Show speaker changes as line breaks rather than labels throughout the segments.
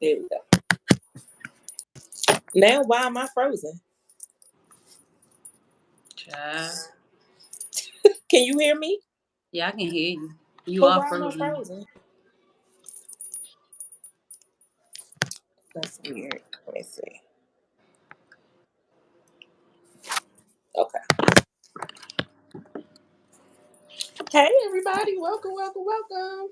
There we go. Now, why am I frozen?
Child.
Can you hear me?
Yeah, I can hear you. You
But
are
why am I
frozen.
frozen? That's weird. Let me see. Okay. Hey, everybody. Welcome, welcome, welcome.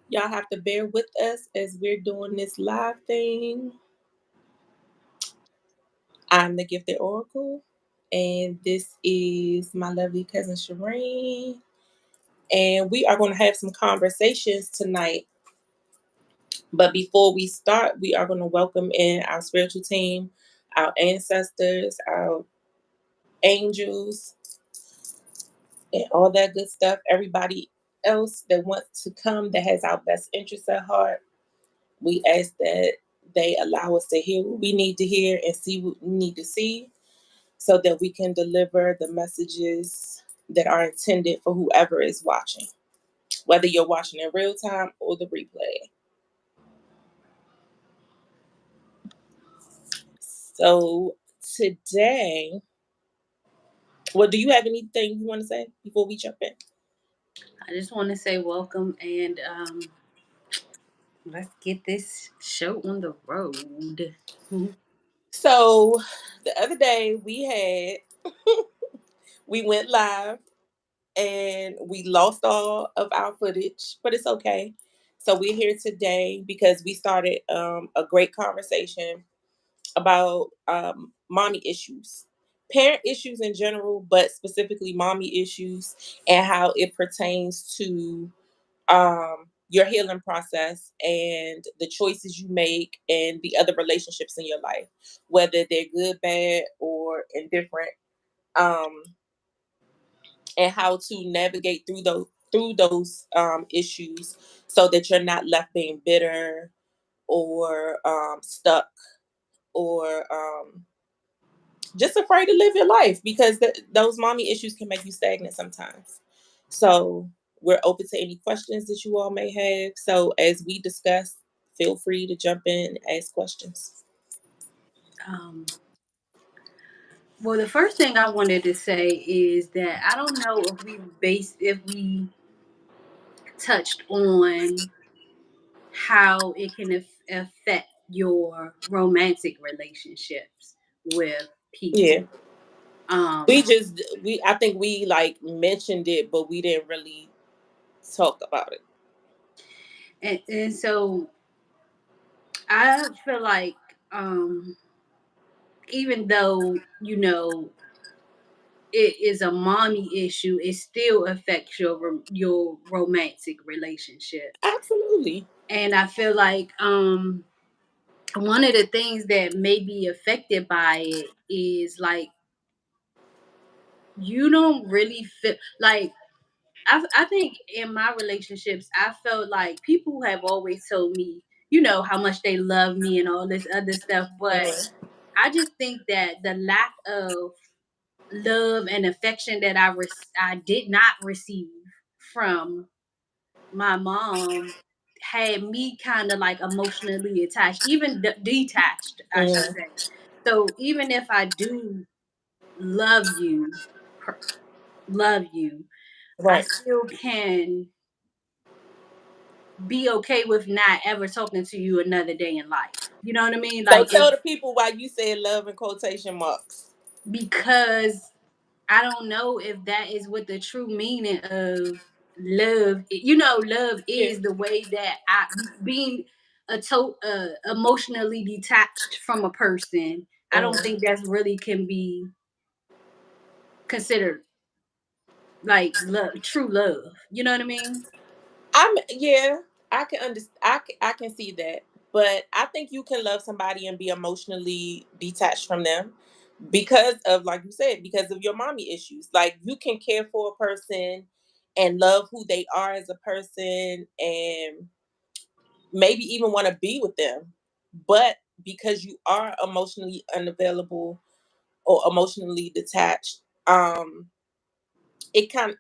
Y'all have to bear with us as we're doing this live thing. I'm the Gifted Oracle, and this is my lovely cousin Shireen. And we are going to have some conversations tonight. But before we start, we are going to welcome in our spiritual team, our ancestors, our angels, and all that good stuff. Everybody else that wants to come that has our best interests at heart, we ask that they allow us to hear what we need to hear and see what we need to see so that we can deliver the messages that are intended for whoever is watching, whether you're watching in real time or the replay. So today, well, do you have anything you want to say before we jump in?
I just want to say welcome and let's get this show on the road.
So the other day we went live and we lost all of our footage, but it's okay. So we're here today because we started a great conversation about mommy issues, parent issues in general, but specifically mommy issues and how it pertains to your healing process and the choices you make and the other relationships in your life, whether they're good, bad, or indifferent. Um, and how to navigate through those issues so that you're not left being bitter or stuck or just afraid to live your life because those mommy issues can make you stagnant sometimes. So we're open to any questions that you all may have. So as we discuss, feel free to jump in and ask questions.
Um, well, the first thing I wanted to say is that I don't know if we touched on how it can affect your romantic relationships with
Yeah.
people. Um,
We I think we like mentioned it, but we didn't really talk about it.
and so I feel like um, even though it is a mommy issue, it still affects your romantic relationships.
Absolutely.
And I feel like one of the things that may be affected by it is like you don't really feel like I think in my relationships I felt like people have always told me how much they love me and all this other stuff, but
Mhm.
I just think that the lack of love and affection that I did not receive from my mom had me kind of like emotionally attached, even detached, I should
Mhm.
say. So even if I do love you, per- love you, I
Right.
still can be okay with not ever talking to you another day in life. You know what I mean?
So
Like if
tell the people why you said love in quotation marks.
because I don't know if that is what the true meaning of love. Love
Yeah.
is the way that I being emotionally detached from a person. I don't
Mhm.
think that's really can be considered like love, true love. You know what I mean?
Yeah, I can understand. I can see that, but I think you can love somebody and be emotionally detached from them because of, like you said, because of your mommy issues. Like you can care for a person and love who they are as a person, and maybe even want to be with them, but because you are emotionally unavailable or emotionally detached,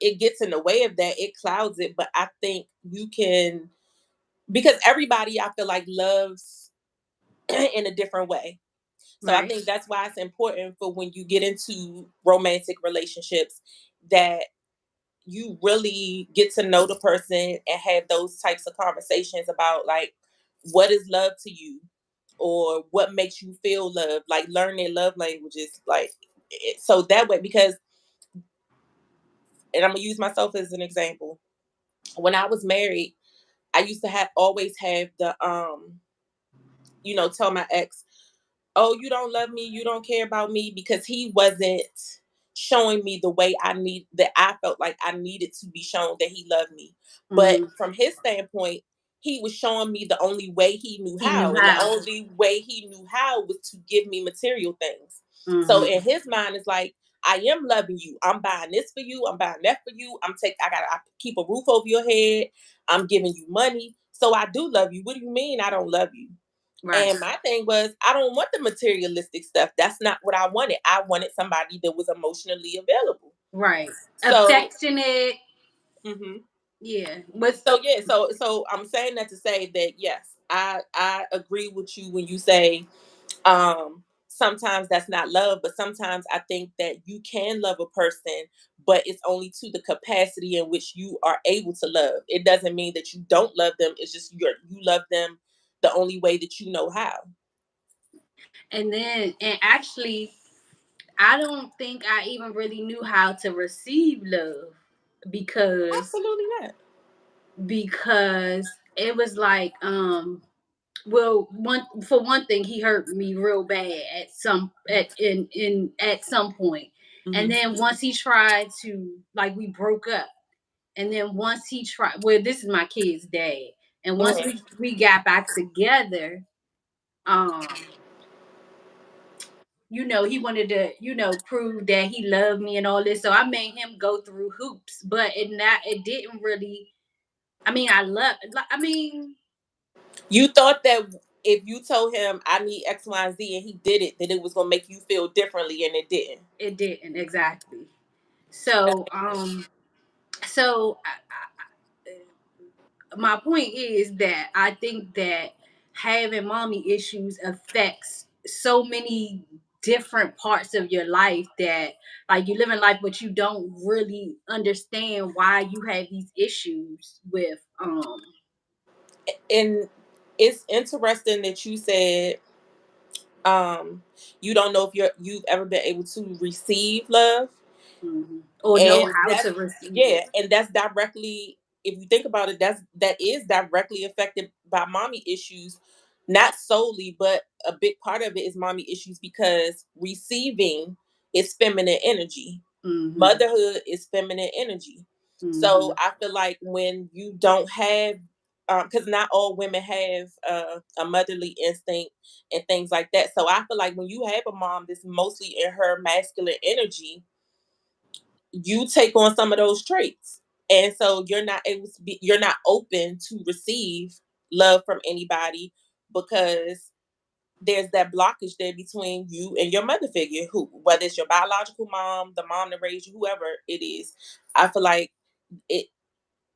it gets in the way of that. It clouds it, but I think you can because everybody, I feel like, loves in a different way. So I
Right.
think that's why it's important for when you get into romantic relationships that you really get to know the person and have those types of conversations about, like, what is love to you, or what makes you feel love, like learn their love languages, like so that way. Because, and I'm gonna use myself as an example, when I was married, I used to have always have the tell my ex, oh, you don't love me, you don't care about me, because he wasn't showing me the way that I felt like I needed to be shown that he loved me. But
Mm-hmm.
from his standpoint, he was showing me the only way he knew
He knew
how. And the
how.
only way he knew how was to give me material things. So
Mm-hmm.
in his mind, it's like, I am loving you. I'm buying this for you. I'm buying that for you. I keep a roof over your head. I'm giving you money. So I do love you. What do you mean I don't love you?
Right.
And my thing was, I don't want the materialistic stuff. That's not what I wanted. I wanted somebody that was emotionally available.
Right.
So,
Affectionate.
mhm.
Yeah. With
So yeah, so I'm saying that to say that yes, I agree with you when you say sometimes that's not love, but sometimes I think that you can love a person, but it's only to the capacity in which you are able to love. It doesn't mean that you don't love them. It's just you love them the only way that you know how.
and actually I don't think I even really knew how to receive love because
Absolutely not.
it was like well, one thing, he hurt me real bad at some point. And
Hmm.
then once he tried to, like, we broke up. And then once he tried, well, this is my kid's dad. And once
Hmm.
we got back together, um he wanted to, prove that he loved me and all this. So I made him go through hoops, but it didn't really. I mean, I mean,
You thought that if you told him I need X, Y, and Z and he did it, that it was gonna make you feel differently, and it didn't.
it didn't exactly. So, my point is that I think that having mommy issues affects so many different parts of your life, that, like, you live in life but you don't really understand why you have these issues with
And it's interesting that you said you don't know if you've ever been able to receive love.
or know
And
how
that's,
to receive
yeah,
it.
and that's directly, if you think about it, that is directly affected by mommy issues. Not solely, but a big part of it is mommy issues, because receiving is feminine energy,
Hmm.
motherhood is feminine energy. So
Hmm.
I feel like when you don't have, because not all women have a motherly instinct and things like that. So I feel like when you have a mom that's mostly in her masculine energy, you take on some of those traits. And so you're not open to receive love from anybody, because there's that blockage there between you and your mother figure, who, whether it's your biological mom, the mom that raised you, whoever it is. I feel like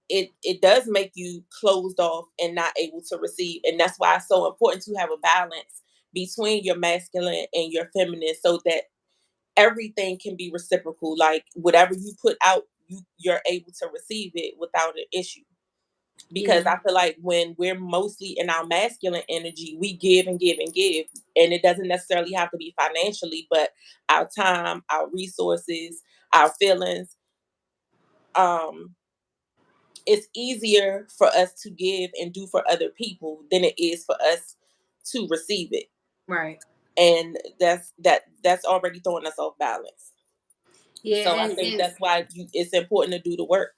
it it does make you closed off and not able to receive. And that's why it's so important to have a balance between your masculine and your feminine, so that everything can be reciprocal. Like whatever you put out, you're able to receive it without an issue. Because
Yeah.
I feel like when we're mostly in our masculine energy, we give and give and give. And it doesn't necessarily have to be financially, but our time, our resources, our feelings. Um, it's easier for us to give and do for other people than it is for us to receive it.
Right.
And that's already throwing us off balance.
Yeah,
So I think
and
that's why it's important to do the work.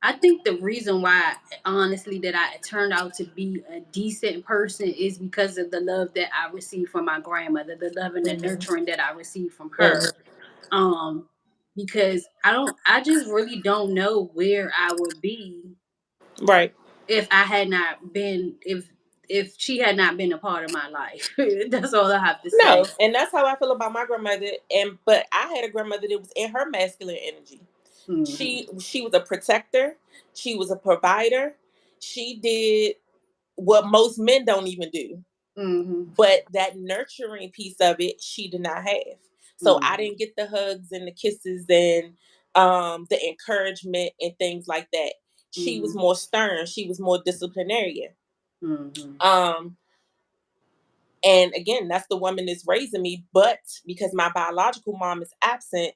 I think the reason why, honestly, that I turned out to be a decent person is because of the love that I received from my grandmother, the love and the
Mhm.
nurturing that I received from her.
Mhm.
Um, because I just really don't know where I would be
Right.
if I had not been, if she had not been a part of my life. That's all I have to
No,
say.
and that's how I feel about my grandmother. And but I had a grandmother that was in her masculine energy.
Hmm.
She was a protector. She was a provider. She did. what most men don't even do.
Mm-hmm.
But that nurturing piece of it, she did not have. So I
Mm-hmm.
didn't get the hugs and the kisses and the encouragement and things like that. She was more stern. She was more disciplinarian.
Mm-hmm.
Um, and again, that's the woman that's raising me. But because my biological mom is absent,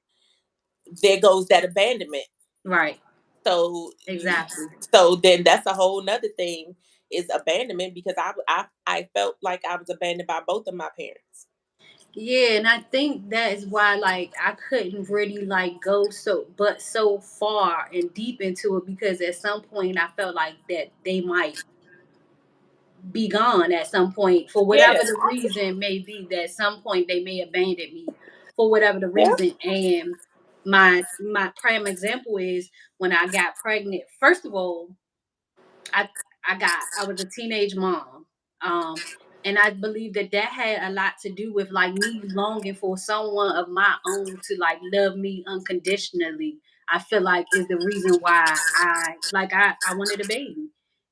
there goes that abandonment.
Right.
So
Exactly.
so then that's a whole nother thing is abandonment because I felt like I was abandoned by both of my parents.
Yeah, and I think that is why like I couldn't really like go so far and deep into it, because at some point I felt like that they might be gone at some point for
Yeah.
whatever the reason may be, that at some point they may abandon me for whatever the
Yeah.
reason. And my prime example is when I got pregnant. First of all, I I was a teenage mom. And I believe that that had a lot to do with like me longing for someone of my own to like love me unconditionally. I feel like is the reason why I wanted a baby.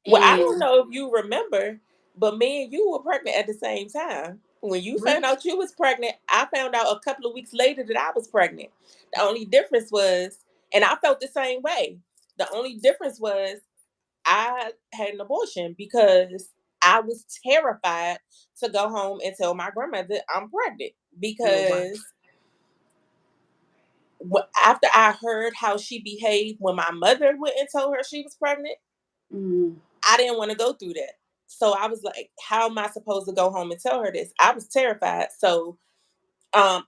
Well, I don't
And
know if you remember, but me and you were pregnant at the same time. When you found
we
out you was pregnant, I found out a couple of weeks later that I was pregnant. The only difference was, and I felt the same way. The only difference was I had an abortion because I was terrified to go home and tell my grandmother I'm pregnant
oh wow.
because after I heard how she behaved when my mother went and told her she was pregnant,
Mm,
I didn't want to go through that. So I was like, how am I supposed to go home and tell her this? I was terrified. So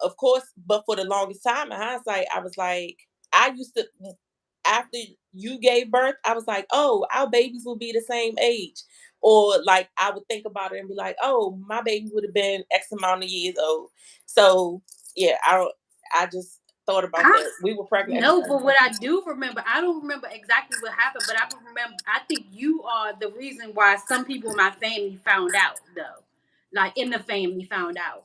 of course, but for the longest time in hindsight, I was like, I used to after you gave birth, I was like, oh, our babies will be the same age. Or like I would think about it and be like, oh, my baby would have been X amount of years old. So yeah, I just thought about
I
that. We were pregnant at the
no,
same
but what
time.
I do remember, I don't remember exactly what happened, but I remember. I think you are the reason why some people in my family found out, though, like in the family found out,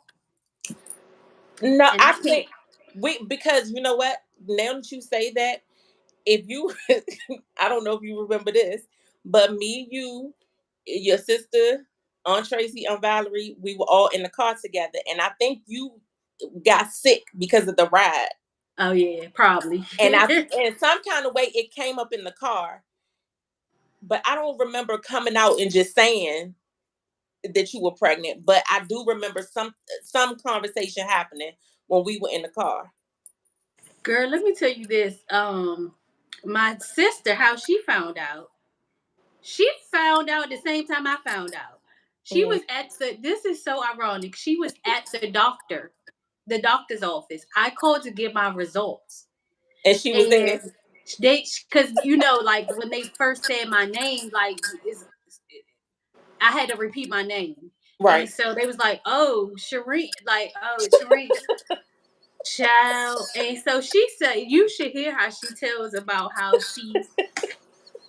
No,
and
I
I can't.
think we because you know what? Now that you say that, if you I don't know if you remember this, but me, you, your sister, Aunt Tracy, Aunt Valerie, we were all in the car together. And I think you got sick because of the ride.
Oh yeah, probably.
And I in some kind of way it came up in the car, but I don't remember coming out and just saying that you were pregnant. But I do remember some conversation happening when we were in the car.
Girl, let me tell you this. My sister, how she found out. She found out the same time I found out. She
Mhm.
was at the. This is so ironic. She was at the doctor's office. I called to get my results.
And she was there.
And they, because you know, like when they first said my name, like is I had to repeat my name. And
Right.
so they was like, oh, Shireen, like, oh, Shireen, child. And so she said, you should hear how she tells about how she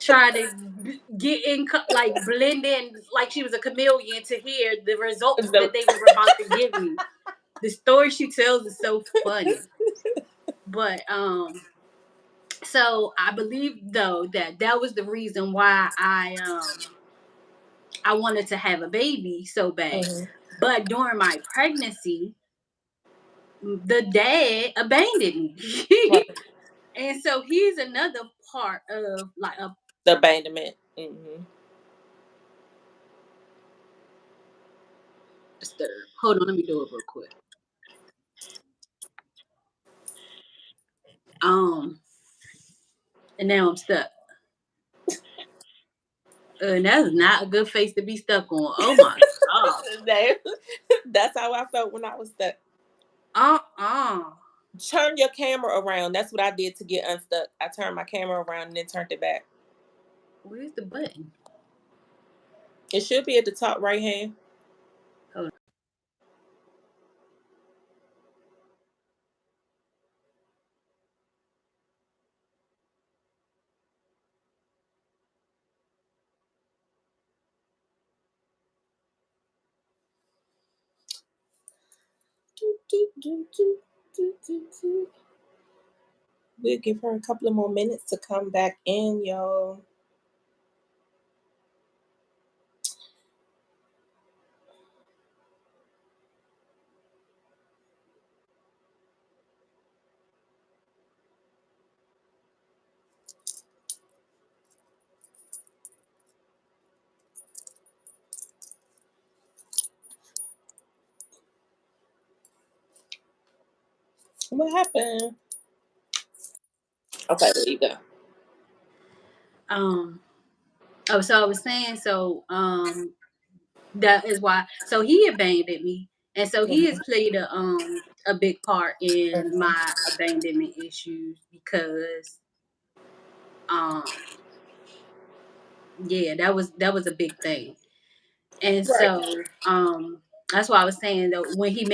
tried to get in, like blend in, like she was a chameleon to hear the results that
The-
they were about to give me. The story she tells is so funny. But so I believe though that that was the reason why I wanted to have a baby so bad.
Mhm.
But during my pregnancy, the dad abandoned me.
Right.
And so he's another part of like a
The abandonment. Hmm.
disturb. Hold on, let me do it real quick. Um, and now I'm stuck. And that's not a good face to be stuck on. Oh my god.
That's how I felt when I was stuck.
Uh-uh.
Turn your camera around. That's what I did to get unstuck. I turned my camera around and then turned it back.
Where's the button?
It should be at the top right hand.
Hold
We'll give her a couple of more minutes to come back in, y'all. What happened? Okay, there you go.
Um. Oh, so I was saying. So that is why. So he abandoned me, and so he has
Mhm,
played a big part in
mhm.
my abandonment issues because um yeah, that was a big thing. And
Right,
so, that's why I was saying that when he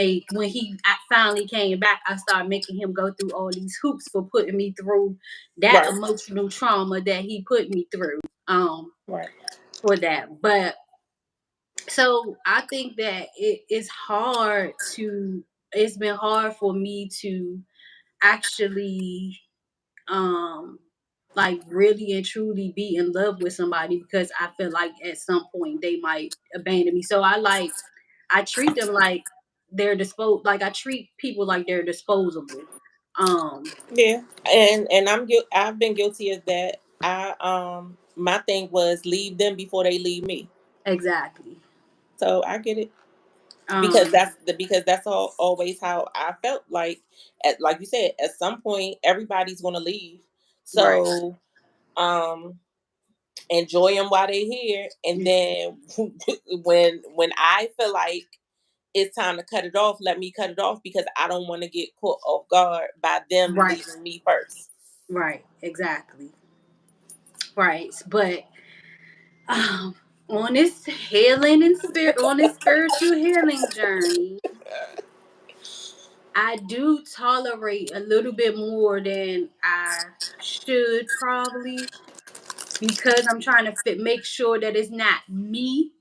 finally came back, I started making him go through all these hoops for putting me through that
right,
emotional trauma that he put me through,
right.
for that. But so I think that it's been hard for me to actually um like really and truly be in love with somebody because I feel like at some point they might abandon me. So I treat them like I treat people like they're disposable. Um
Yeah, and I've been guilty of that. My thing was leave them before they leave me.
exactly.
So I get it because
Um
that's always how I felt like. Like you said, at some point everybody's gonna leave.
right.
So um enjoy them while they're here, and then when I feel like it's time to cut it off, let me cut it off because I don't want to get caught off guard by them
Right.
leaving me first.
Right. Exactly. Right. But um on this spiritual healing journey, I do tolerate a little bit more than I should probably because I'm trying to make sure that it's not me.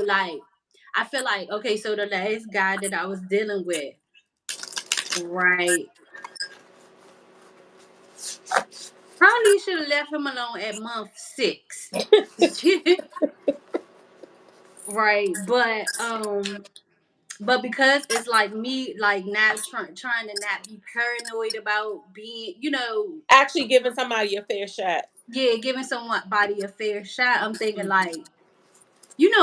Like I feel like okay, so the last guy that I was dealing with, right? Probably should have left him alone at month 6. Right, but because it's like me like not trying to not be paranoid about being,
Actually giving somebody a fair shot.
yeah, giving somebody a fair shot. I'm thinking
Mhm.
like,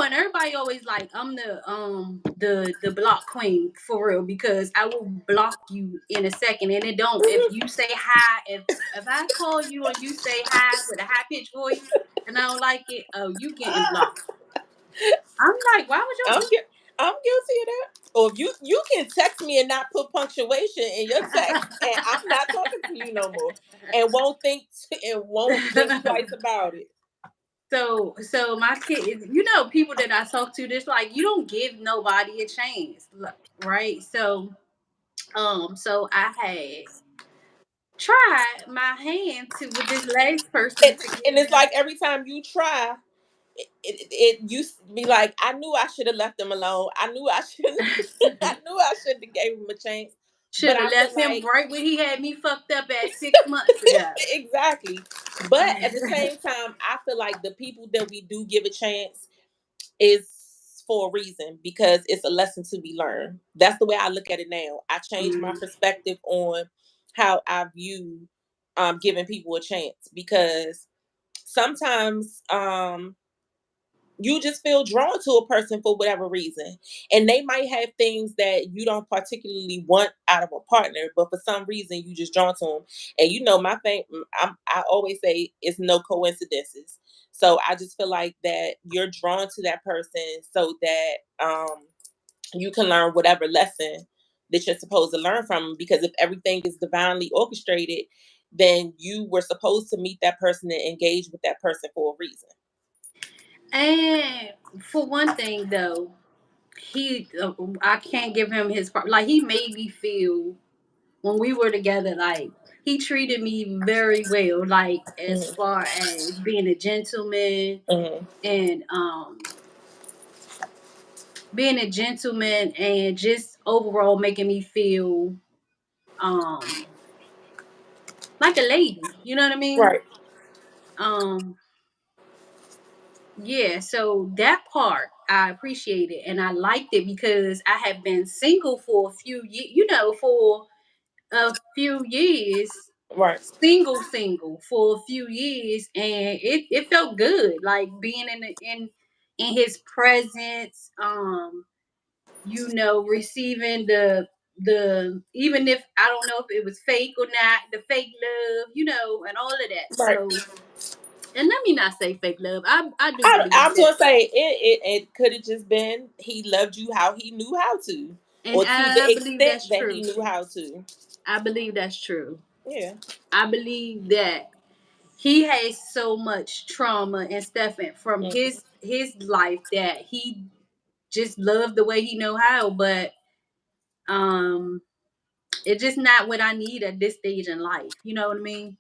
and everybody always like I'm the block queen for real because I will block you in a second, and it don't if you say hi if I call you and you say hi with a high pitched voice and I don't like it, oh, you getting blocked. I'm like, why would
I'm
you?
gu- I'm guilty of that. Or if you can text me and not put punctuation in your text, and I'm not talking to you no more, and won't think twice about it.
So my kid, people that I talk to, just like you don't give nobody a chance, right? So I had tried my hand to with this last person
And,
to
and
give
it's
them
like every time you try, it used to be like I knew I should have left them alone. I knew I should. I knew I should have gave him a chance. But
should have
I feel
left him
like
right when he had me fucked up at 6 months ago.
exactly. But at the same time, I feel like the people that we do give a chance is for a reason because it's a lesson to be learned. That's the way I look at it now. I changed my
Mm.
perspective on how I view giving people a chance because sometimes you just feel drawn to a person for whatever reason. And they might have things that you don't particularly want out of a partner, but for some reason you just drawn to them. And my thing, I always say it's no coincidences. So I just feel like that you're drawn to that person so that you can learn whatever lesson that you're supposed to learn from 'em. Because if everything is divinely orchestrated, then you were supposed to meet that person and engage with that person for a reason.
And for one thing, though, I can't give him his part. Like he made me feel when we were together, like he treated me very well, like as
Mhm,
far as being a gentleman
mhm.
and just overall making me feel um like a lady. You know what I mean?
Right.
Um yeah, so that part I appreciated and I liked it because I had been single for a few years, for a few years,
Right.
single for a few years, and it felt good, like being in his presence, receiving the even if I don't know if it was fake or not, the fake love, and all of that.
Right.
So, and let me not say fake love. I do
I
believe
was
that,
gonna say it could have just been he loved you how he knew how to,
and
or to the
I believe
extent
that's
that he
true.
knew how to.
I believe that's true.
Yeah.
I believe that he has so much trauma and stuff from
Mm-hmm.
his life that he just loved the way he know how, but um it's just not what I need at this stage in life. You know what I mean?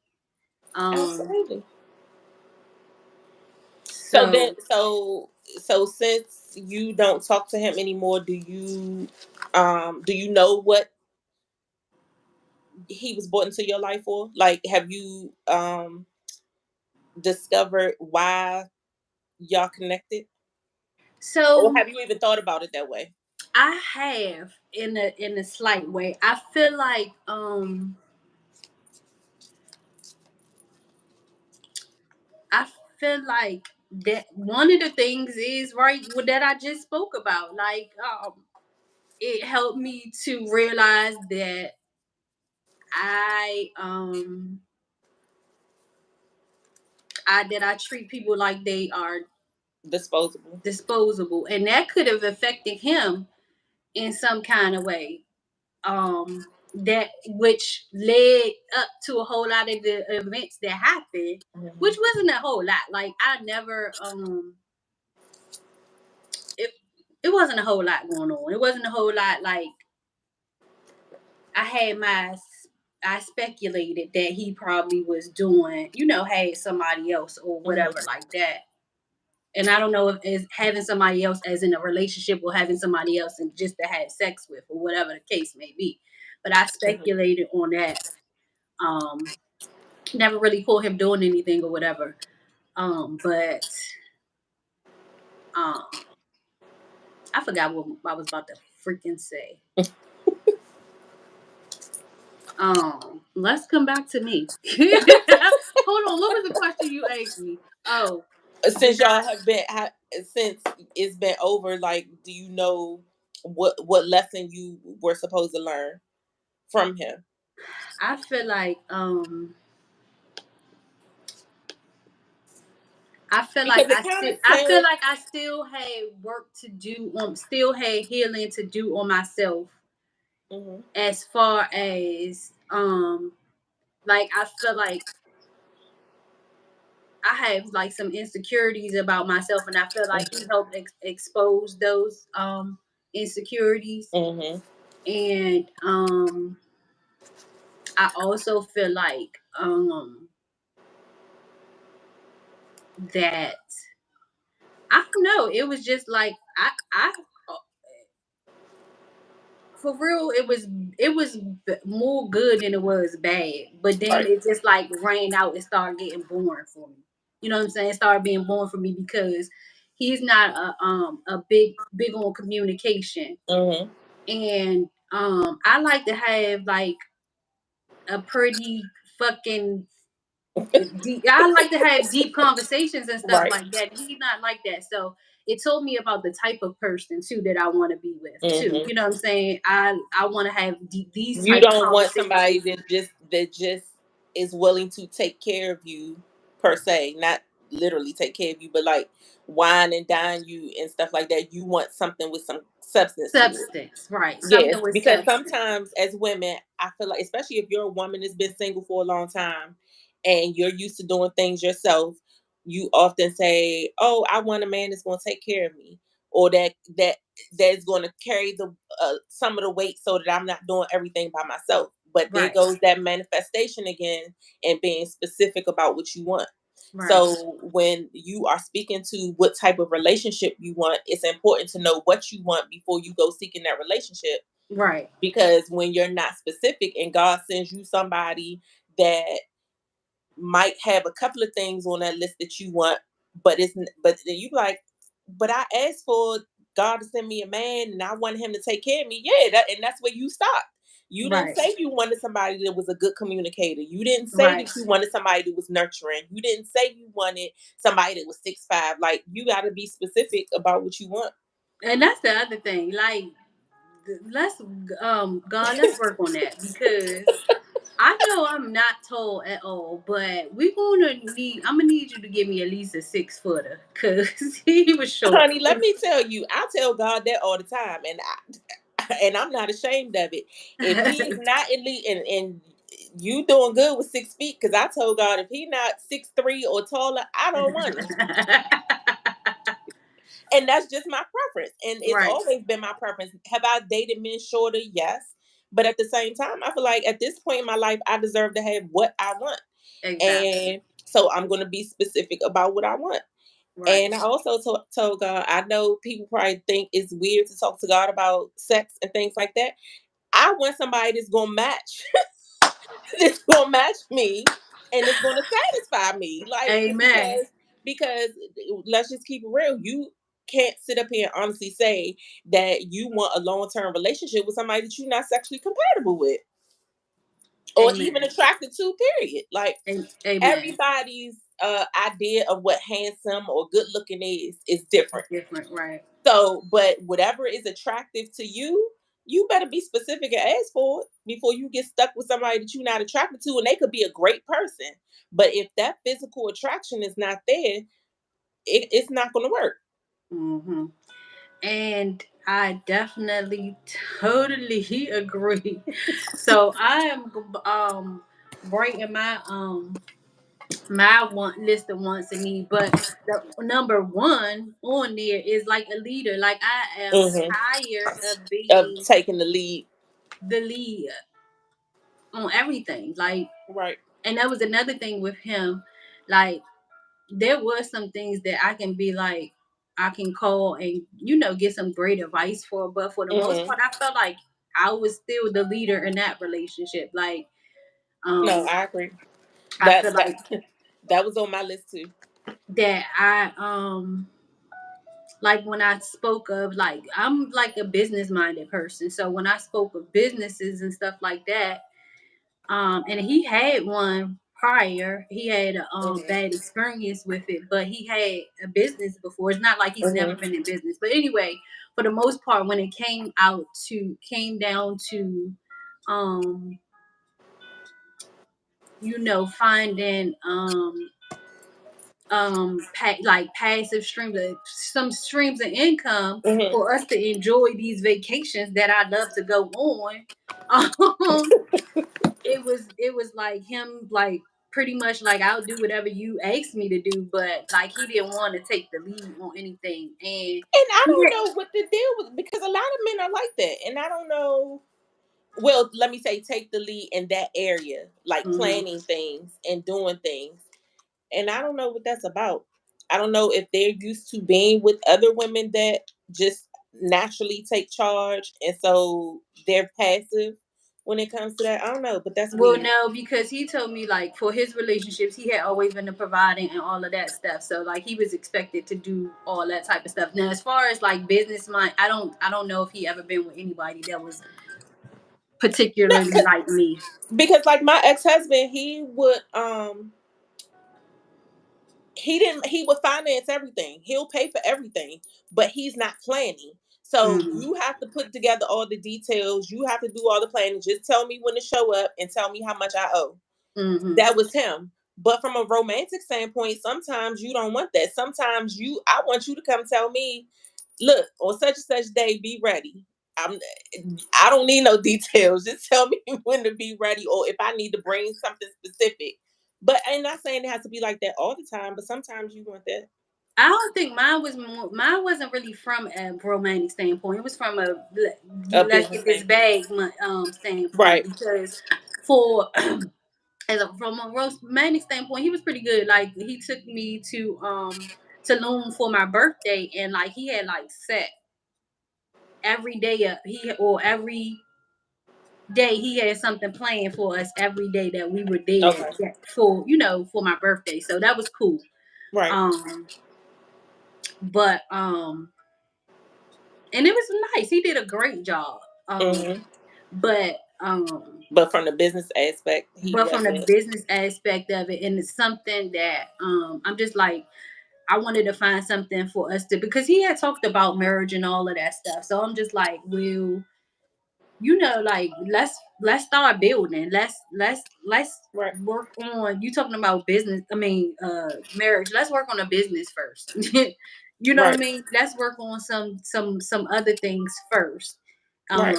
Um
Absolutely. So then,
so
so since you don't talk to him anymore, do you know what he was brought into your life for? Like, have you discovered why y'all connected, or
so
have you even thought about it that way?
I have in a slight way. I feel like I feel like that one of the things is right that I just spoke about. Like it helped me to realize that I I treat people like they are
Disposable.
disposable, and that could have affected him in some kind of way. That which led up to a whole lot of the events that happened, which
Hmm.
wasn't a whole lot. Like I never it it wasn't a whole lot going on. It wasn't a whole lot like I had I speculated that he probably was doing, had somebody else or whatever
Hmm.
like that. And I don't know if it's having somebody else as in a relationship or having somebody else and just to have sex with or whatever the case may be. But I
Hmm.
speculated on that. Um, Never really caught him doing anything or whatever. But um, I forgot what I was about to freaking say. Let's come back to me. Hold on, what was the question you asked me? Oh, did
Since y'all have been since it's been over, like, do you know what lesson you were supposed to learn from him?
I feel like
Because it kind of
I feel
sounds.
like I still had work to do on still had healing to do on myself
Hmm.
as far as like I feel like I have like some insecurities about myself and I feel like he helped expose those insecurities
Hmm.
and I also feel like that I don't know, it was just like I for real, it was more good than it was bad. But then
Right.
it just like rained out and started getting boring for me. You know what I'm saying? It started being boring for me because he's not a big on communication,
Hmm.
and I like to have like a pretty fucking deep. I like to have deep conversations and stuff
Right.
like that. He's not like that, so it told me about the type of person too that I want to be with too.
Hmm.
You know what I'm saying? I want to have these
You
type of
don't want somebody
conversations.
that just is willing to take care of you, per se, not literally take care of you, but like wine and dine you and stuff like that. You want something with some substance to it.
Substance, right?
Yes,
Something with
because
substance,
sometimes as women, I feel like, especially if you're a woman that's been single for a long time and you're used to doing things yourself, you often say, "Oh, I want a man that's going to take care of me," or that's going to carry the some of the weight so that I'm not doing everything by myself. But there
right?
goes that manifestation again and being specific about what you want.
Right,
So when you are speaking to what type of relationship you want, it's important to know what you want before you go seeking that relationship.
right,
Because when you're not specific and God sends you somebody that might have a couple of things on that list that you want, but then you like, but I asked for God to send me a man and I want him to take care of me. Yeah, and that's where you stop. You didn't
right,
say you wanted somebody that was a good communicator. You didn't say
right.
that you wanted somebody that was nurturing. You didn't say you wanted somebody that was 6'5". Like, you got to be specific about what you want.
And that's the other thing. Like let's God, let's work on that because I know I'm not tall at all, but I'm gonna need you to give me at least a 6 footer because he was short.
Honey, let me tell you, I tell God that all the time, and and I'm not ashamed of it. If he's not at least, and you doing good with 6 feet, because I told God if he not 6'3" or taller, I don't want him. And that's just my preference, and it's
Right,
always been my preference. Have I dated men shorter? Yes, but at the same time, I feel like at this point in my life, I deserve to have what I want,
exactly.
and so I'm going to be specific about what I want.
Right.
And I also told God, I know people probably think it's weird to talk to God about sex and things like that. I want somebody that's gonna match, that's gonna match me, and it's gonna satisfy me. Like
Amen.
because let's just keep it real. You can't sit up here and honestly say that you want a long term relationship with somebody that you're not sexually compatible with or even
Amen.
attracted to. Period. Like
Amen.
everybody's idea of what handsome or good looking is different.
It's different, right?
So, but whatever is attractive to you, you better be specific and ask for it before you get stuck with somebody that you're not attracted to, and they could be a great person. But if that physical attraction is not there, it's not going to work.
Hmm. And I definitely, totally agree. So I am writing my want list of wants and needs, but the number one on there is like a leader. Like I am
Hmm.
tired of
Of
being
taking the lead,
the lead on everything. Like,
right?
and that was another thing with him. Like, there was some things that I can be like, I can call and get some great advice for, but for the most
Hmm.
part, I felt like I was still the leader in that relationship. Like,
No,
um,
I agree.
I feel
That
like
that was on my list too.
that I like when I spoke of, like, I'm like a business minded person. So when I spoke of businesses and stuff like that, and he had one prior, he had a
Hmm.
bad experience with it, but he had a business before. It's not like he's never
Hmm.
been in business. But anyway, for the most part, when it came down to um, finding like passive streams of some streams of income
Hmm.
for us to enjoy these vacations that I love to go on. um it was like him, like, pretty much like, I'll do whatever you ask me to do, but like he didn't want to take the lead on anything. And
And I
he
don't
had,
know what the deal was because a lot of men are like that, and I don't know. Well, let me say, take the lead in that area, like
mhm.
planning things and doing things. And I don't know what that's about. I don't know if they're used to being with other women that just naturally take charge, and so they're passive when it comes to that. I don't know, but that's
Well,
weird.
no, because he told me, like, for his relationships, he had always been the providing and all of that stuff. So like he was expected to do all that type of stuff. Now, as far as like business mind, I don't know if he ever been with anybody that was
No,
particularly like me.
because like my ex husband, he would finance everything. He'll pay for everything, but he's not planning. So
Hmm.
you have to put together all the details. You have to do all the planning. Just tell me when to show up and tell me how much I owe.
Hmm.
That was him. But from a romantic standpoint, sometimes you don't want that. Sometimes I want you to come tell me, look, on such and such day, be ready. I'm I don't need no details. Just tell me when to be ready or if I need to bring something specific. But I'm not saying it has to be like that all the time, but sometimes you want that.
I don't think mine wasn't really from a romantic standpoint. It was from a
A
let's
business
get this
standpoint.
bag standpoint,
Right.
because for from a romantic standpoint, he was pretty good. Like, he took me to Tulum for my birthday, and like he had like set every day every day he had something planned for us every day that we were there,
Okay.
for my birthday. So that was cool.
Right.
Um, but and it was nice. He did a great job.
Hmm.
But
But from the business aspect, he
from the
wasn't.
business aspect of it, and it's something that I'm just like, I wanted to find something for us to, because he had talked about marriage and all of that stuff. So I'm just like, well, like let's start building. Let's
Right.
work on, you talking about business, I mean marriage. Let's work on a business first. You know what I
Right.
mean? Let's work on some other things first.
Right.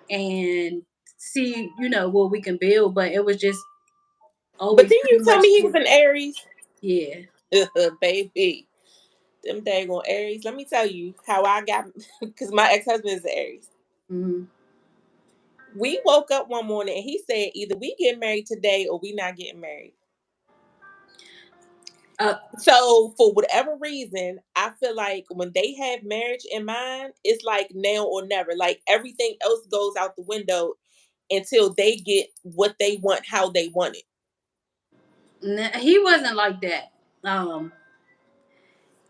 And see, what we can build. But it was just
But
always
didn't you
pretty
tell
much
me he was an Aries?
yeah.
Baby. Them daggone Aries. Let me tell you how I got, because my ex husband is an Aries.
Hmm.
We woke up one morning and he said, either we get married today or we not getting married.
Uh,
So for whatever reason, I feel like when they have marriage in mind, it's like now or never. Like everything else goes out the window until they get what they want, how they want it.
he wasn't like that.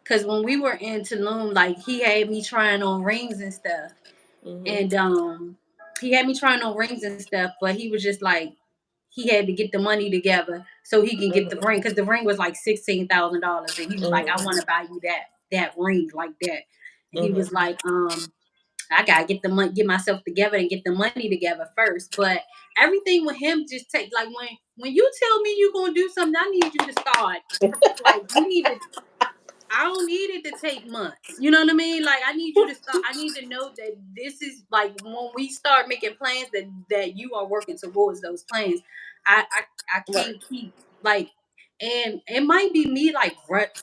Cause when we were in Tulum, like he had me trying on rings and stuff.
Hmm.
And he had me trying on rings and stuff, but he was just like he had to get the money together so he can get the
Hmm.
ring, because the ring was like $16,000, and he was like, I
Hmm.
want to buy you that ring like that. And he
Hmm.
was like, I gotta get the money, get myself together, and get the money together first. But everything with him just take, like, when you tell me you're gonna do something, I need you to start. Like, we need to, I don't need it to take months. You know what I mean? Like, I need you to start. I need to know that this is like when we start making plans, that you are working towards those plans. I
Right.
can't keep like, and it might be me like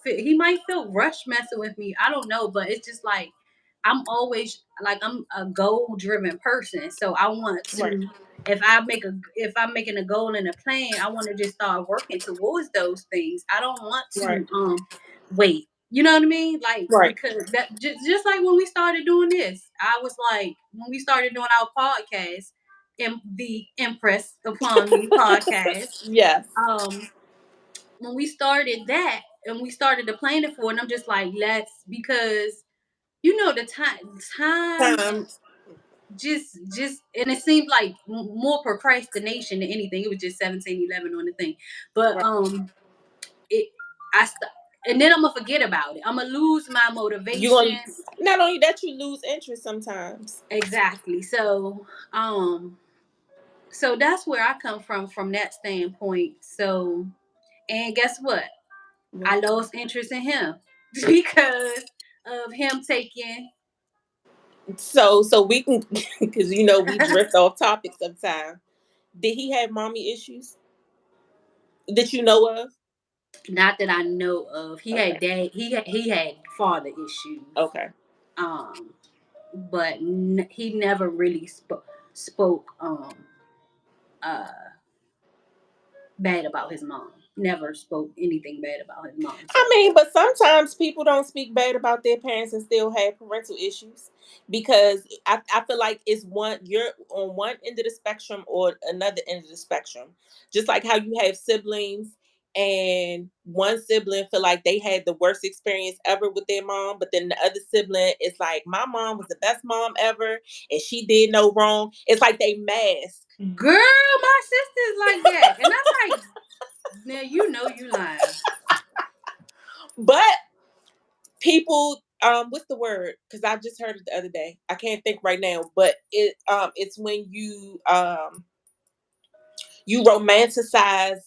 he might feel rushed messing with me. I don't know, but it's just like I'm always like I'm a goal driven person, so I want
Right.
to. If I'm making a goal and a plan, I want to just start working towards those things. I don't want
Right.
to wait. You know what I mean? Like,
Right.
because that just like when we started doing this, I was like, when we started doing our podcast, the Impress Upon Me podcast,
Yes.
um, when we started that and we started the planning for it, and I'm just like, because the time
Time.
and it seemed like more procrastination than anything. It was just 1711 on the thing. But
Right.
it I st- and then I'm gonna forget about it. I'm gonna lose my
You
motivation.
going not only that, you lose interest sometimes.
Exactly. So that's where I come from that standpoint. So, and guess what? I
Right.
lost interest in him because of him taking.
So we can, because we drift off topic sometimes. Did he have mommy issues that you know of?
Not that I know of. He had
Okay.
dad. He had father issues.
Okay.
Um, but he never really spoke uh bad about his mom. Never spoke anything bad about his mom.
I
So
mean, but sometimes people don't speak bad about their parents and still have parental issues, because I feel like it's one, you're on one end of the spectrum or another end of the spectrum. Just like how you have siblings and one sibling feel like they had the worst experience ever with their mom, but then the other sibling is like, my mom was the best mom ever and she did no wrong. It's like they mask.
girl, my sister's like that. And I'm like, now you lying.
But people, what's the word, because I just heard it the other day, I can't think right now, but it's when you romanticize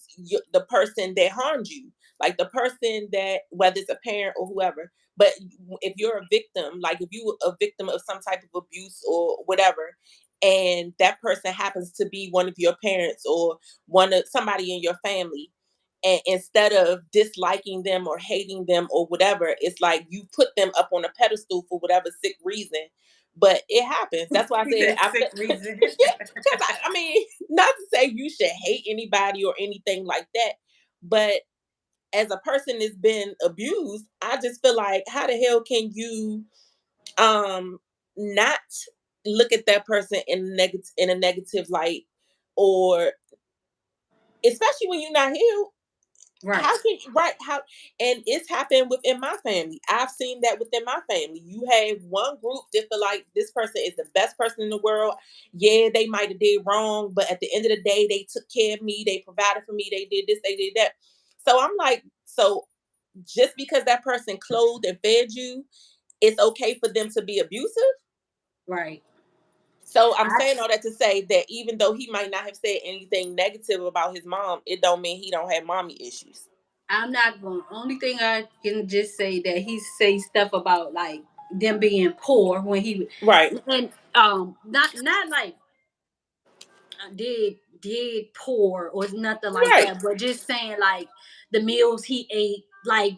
the person that harmed you, like the person that, whether it's a parent or whoever. But if you're a victim, like if you a victim of some type of abuse or whatever, and that person happens to be one of your parents or one of somebody in your family, and instead of disliking them or hating them or whatever, it's like you put them up on a pedestal for whatever sick reason. But it happens. That's why I said
That sick reason.
yeah, because I mean, not to say you should hate anybody or anything like that, but as a person that's been abused, I just feel like, how the hell can you um not look at that person in a negative light, or especially when you're not healed?
Right.
How can right how And it's happened within my family. I've seen that within my family. You have one group that feel like this person is the best person in the world. Yeah, they might have did wrong, but at the end of the day, they took care of me, they provided for me, they did this, they did that. So I'm like, so just because that person clothed and fed you, it's okay for them to be abusive?
Right.
So I'm
I
saying all that to say that even though he might not have said anything negative about his mom, it don't mean he don't have mommy issues.
I'm not going. Only thing I can just say that he say stuff about like them being poor when he
Right.
and not like did poor or nothing like
Right.
that, but just saying like the meals he ate. Like,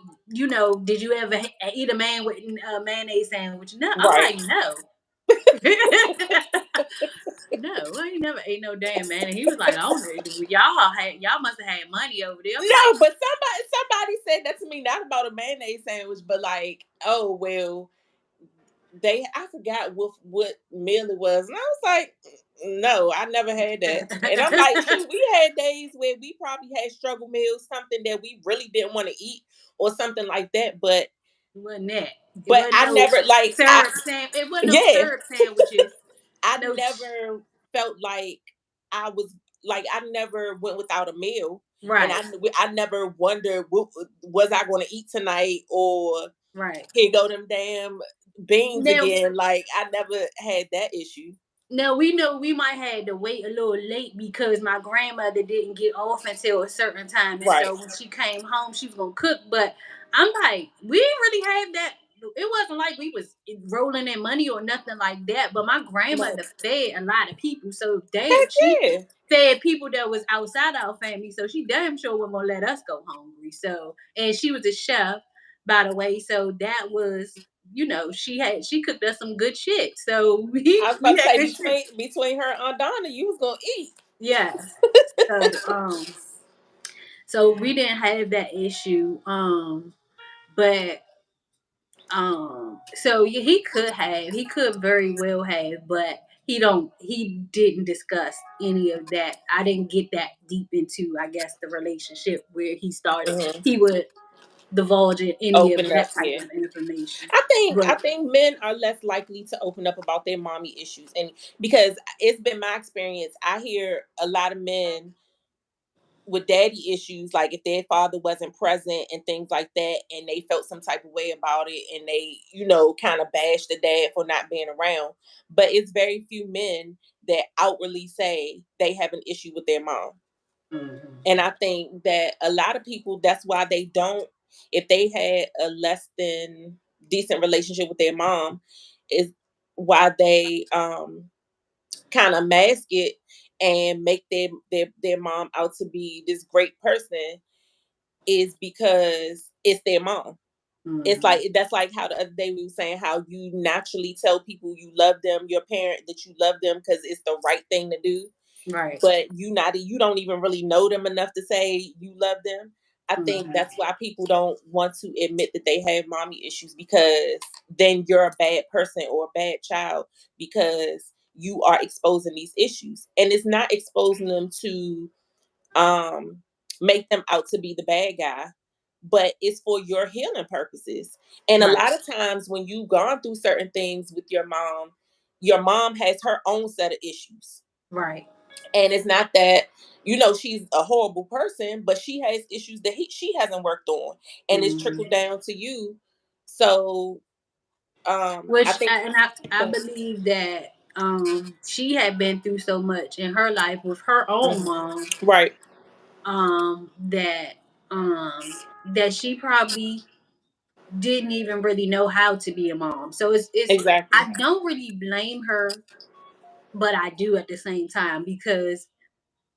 did you ever eat a man with a mayonnaise sandwich? No, I'm
Right.
like no. No, I ain't never ate no damn man. And he was like, I don't know. Y'all must have had money over there. I'm
No,
like,
but somebody said that to me, not about a mayonnaise sandwich, but like, oh well, I forgot what meal it was, and I was like, no, I never had that. And I'm like, shoot, we had days where we probably had struggle meals, something that we really didn't want to eat, or something like that.
it wasn't that. It
But
wasn't
I
no
never like I
syrup It wasn't no
yeah,
syrup sandwiches.
I
No,
never felt like I was like I never went without a meal, and
right,
I never wondered what was I going to eat tonight, or
right.
here go them damn beans
Now,
again. Like I never had that issue.
Now we know we might have to wait a little late because my grandmother didn't get off until a certain time, and
Right.
so when she came home, she was gonna cook. But I'm like, we didn't really have that. It wasn't like we was rolling in money or nothing like that. But my
Right.
grandmother fed a lot of people, so
Heck
damn, she
yeah.
fed people that was outside our family. So she damn sure wasn't gonna let us go hungry. So, and she was a chef, by the way. So that was, she cooked us some good shit. So
I
we
was
we
about to
had
say
good shit.
between her and Aunt Donna, you was gonna eat.
Yeah. So we didn't have that issue. But so yeah, he could very well have, but he didn't discuss any of that. I didn't get that deep into, I guess, the relationship where
Mhm.
he would divulge in any of
Open
that
up,
type
yeah.
of information.
I
But
think men are less likely to open up about their mommy issues, and because it's been my experience, I hear a lot of men with daddy issues, like if their father wasn't present and things like that, and they felt some type of way about it, and they, kind of bash the dad for not being around. But it's very few men that outwardly say they have an issue with their mom.
Mhm.
And I think that a lot of people, that's why they don't, if they had a less than decent relationship with their mom, is why they kind of mask it and make their mom out to be this great person, is because it's their mom. It's
Mhm.
like that's like how the other day we were saying how you naturally tell people you love them, your parent, that you love them because it's the right thing to do,
Right.
but you don't even really know them enough to say you love them. I think
Mhm.
that's why people don't want to admit that they have mommy issues, because then you're a bad person or a bad child, because you are exposing these issues, and it's not exposing them to um make them out to be the bad guy, but it's for your healing purposes. And a
Right.
lot of times when you've gone through certain things with your mom has her own set of issues.
Right.
And it's not that, she's a horrible person, but she has issues that she hasn't worked on, and it's trickled
Mhm.
down to you. So I
Which
think
and I believe that she had been through so much in her life with her own
Mhm.
mom,
Right.
that that she probably didn't even really know how to be a mom. So it's
Exactly.
I don't really blame her, but I do at the same time because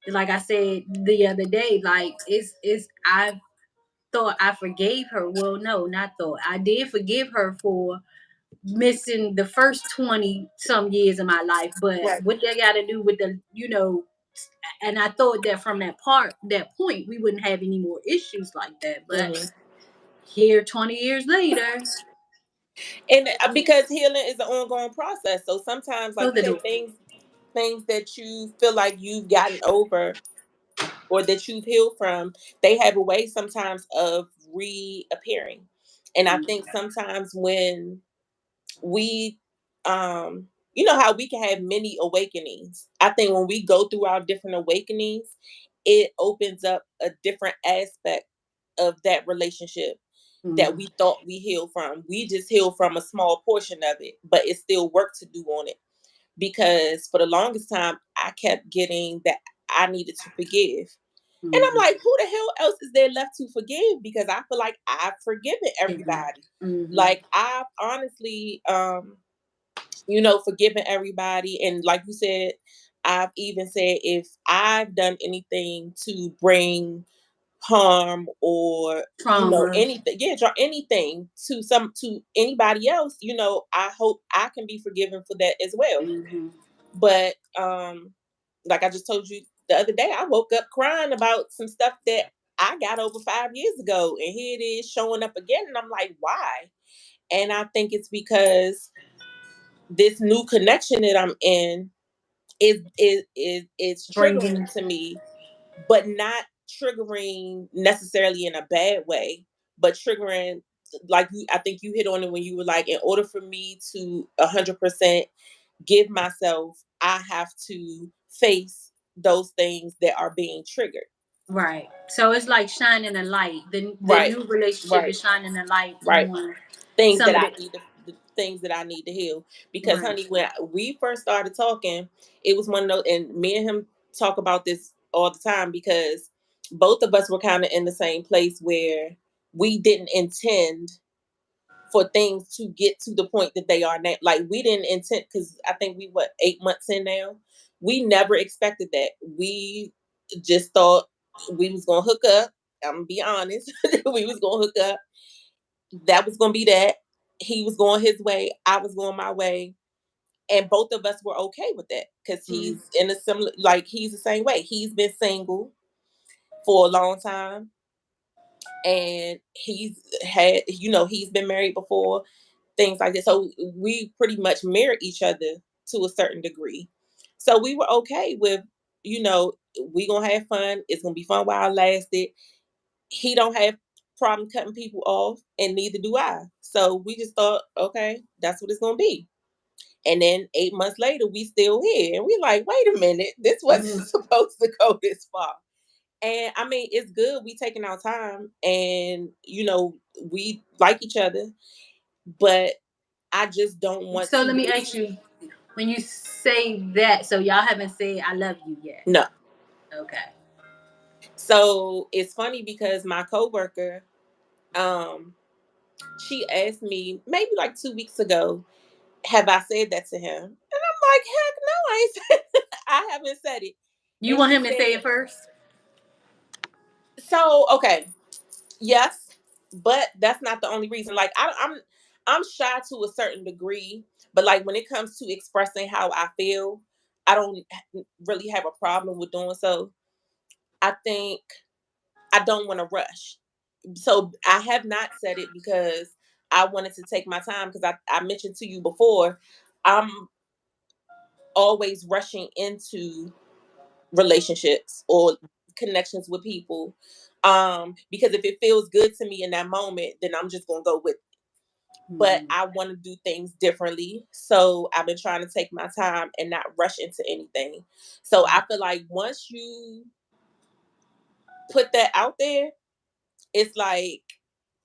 like I said the other day, like it's I thought I forgave her. Well, no, not thought. I did forgive her for missing the first 20 some years of my life, but
Right.
what they got to do with and I thought that from that point we wouldn't have any more issues like that, but
Hmm.
here 20 years later,
And because healing is an ongoing process, so sometimes, like
close
you
the
said,
door.
things that you feel like you've gotten over or that you've healed from, they have a way sometimes of reappearing. And I think sometimes when we you know how we can have many awakenings, I think when we go through our different awakenings, it opens up a different aspect of that relationship that
Mm-hmm.
we thought we healed from. We just healed from a small portion of it, but it's still work to do on it. because for the longest time I kept getting that I needed to forgive. And I'm
Mhm.
like, who the hell else is there left to forgive? Because I feel like I've forgiven
Every.
everybody.
Mhm.
Like I've honestly forgiven everybody. And like you said, I've even said if I've done anything to bring harm or
Trauma.
anything, yeah, draw anything to anybody else, I hope I can be forgiven for that as well.
Mhm.
But like I just told you the other day, I woke up crying about some stuff that I got over 5 years ago, and here it is showing up again, and I'm like, why? And I think it's because this new connection that I'm in is triggering
Bringing.
to me, but not triggering necessarily in a bad way, but triggering like I think you hit on it when you were like, in order for me to 100% give myself, I have to face those things that are being triggered.
Right. So it's like shining a light. The
Right.
new relationship
Right.
is shining a light
Right.
on
Things
some
that
of
I
the.
need to the things that I need to heal. Because
Right.
honey, when we first started talking, it was one of those, and me and him talk about this all the time because both of us were kind of in the same place where we didn't intend for things to get to the point that they are now. Like we didn't intend, because I think we 8 months in now. We never expected that. We just thought we was gonna hook up. I'm gonna be honest. We was gonna hook up. That was gonna be that. He was going his way. I was going my way. And both of us were okay with that. Because
Mm.
he's in a similar, like he's the same way. He's been single for a long time. And he's been married before, things like that. So we pretty much mirror each other to a certain degree. So we were okay with, you know, we gonna have fun. It's gonna be fun while it lasted. He don't have problem cutting people off, and neither do I. So we just thought, okay, that's what it's gonna be. And then 8 months later, we still here, and we like, wait a minute, this wasn't
Mhm.
supposed to go this far. And I mean, it's good we taking our time, and we like each other, but I just don't want
So
to
let me
get
ask you, when you say that, so y'all haven't said "I love you" yet?
no.
Okay.
So it's funny because my coworker, um, she asked me maybe like 2 weeks ago, have I said that to him? And I'm like, heck no, I ain't said I haven't said it.
You
And
want
she
him to say
said,
it first?
so okay, yes, but that's not the only reason. Like I'm shy to a certain degree, but like when it comes to expressing how I feel, I don't really have a problem with doing so. I think I don't want to rush. So I have not said it because I wanted to take my time, because I mentioned to you before, I'm always rushing into relationships or connections with people. Because if it feels good to me in that moment, then I'm just gonna go with it. But
Mhm.
I want to do things differently. So I've been trying to take my time and not rush into anything. So I feel like once you put that out there, it's like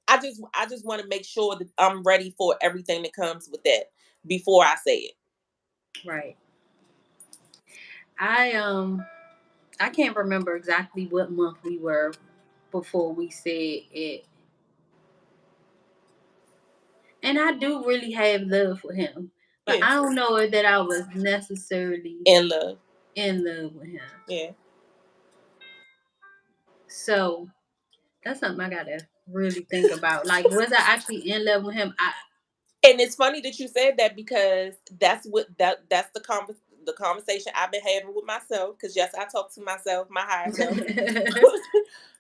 I just want to make sure that I'm ready for everything that comes with that before I say it.
Right. I can't remember exactly what month we were before we said it. And I do really have love for him. But
Yeah.
I don't know that I was necessarily
In love.
in love with him.
Yeah.
So that's something I gotta really think about. Like, was I actually in love with him?
And it's funny that you said that, because that's the conversation I've been having with myself. Because yes, I talk to myself, my higher self.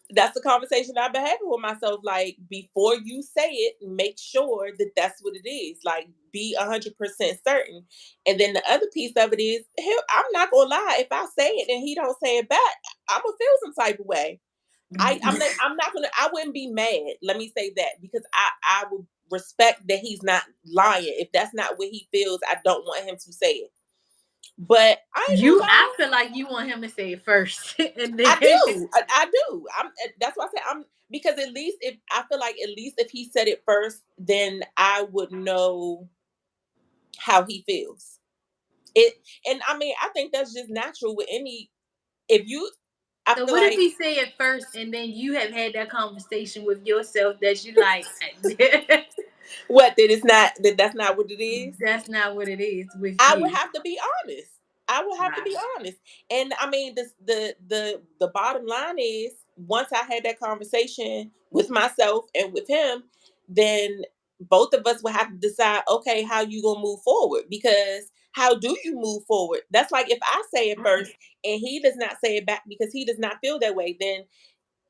That's the conversation I've been having with myself. Like, before you say it, make sure that that's what it is. Like, be 100% certain. And then the other piece of it is, hell, I'm not gonna lie. If I say it and he don't say it back, I'm gonna feel some type of way. I'm not gonna. I wouldn't be mad. Let me say that, because I would respect that he's not lying. If that's not what he feels, I don't want him to say it. But I ain't gonna
I
lie.
feel like you want him to say it first, and then
I do. I do. That's why I say I'm, because at least if I feel like, at least if he said it first, then I would know how he feels. it, and I mean, I think that's just natural with any. If you, I
So
feel
what if
like
he say it first and then you have had that conversation with yourself that you like
what that is not that's not what it is.
that's not what it is with
I would
you.
have to be honest. I would have to be
Right.
honest. And I mean, the bottom line is, once I had that conversation with myself and with him, then both of us will have to decide, okay, how you gonna move forward? Because how do you move forward? That's like if I say it first and he does not say it back because he does not feel that way, then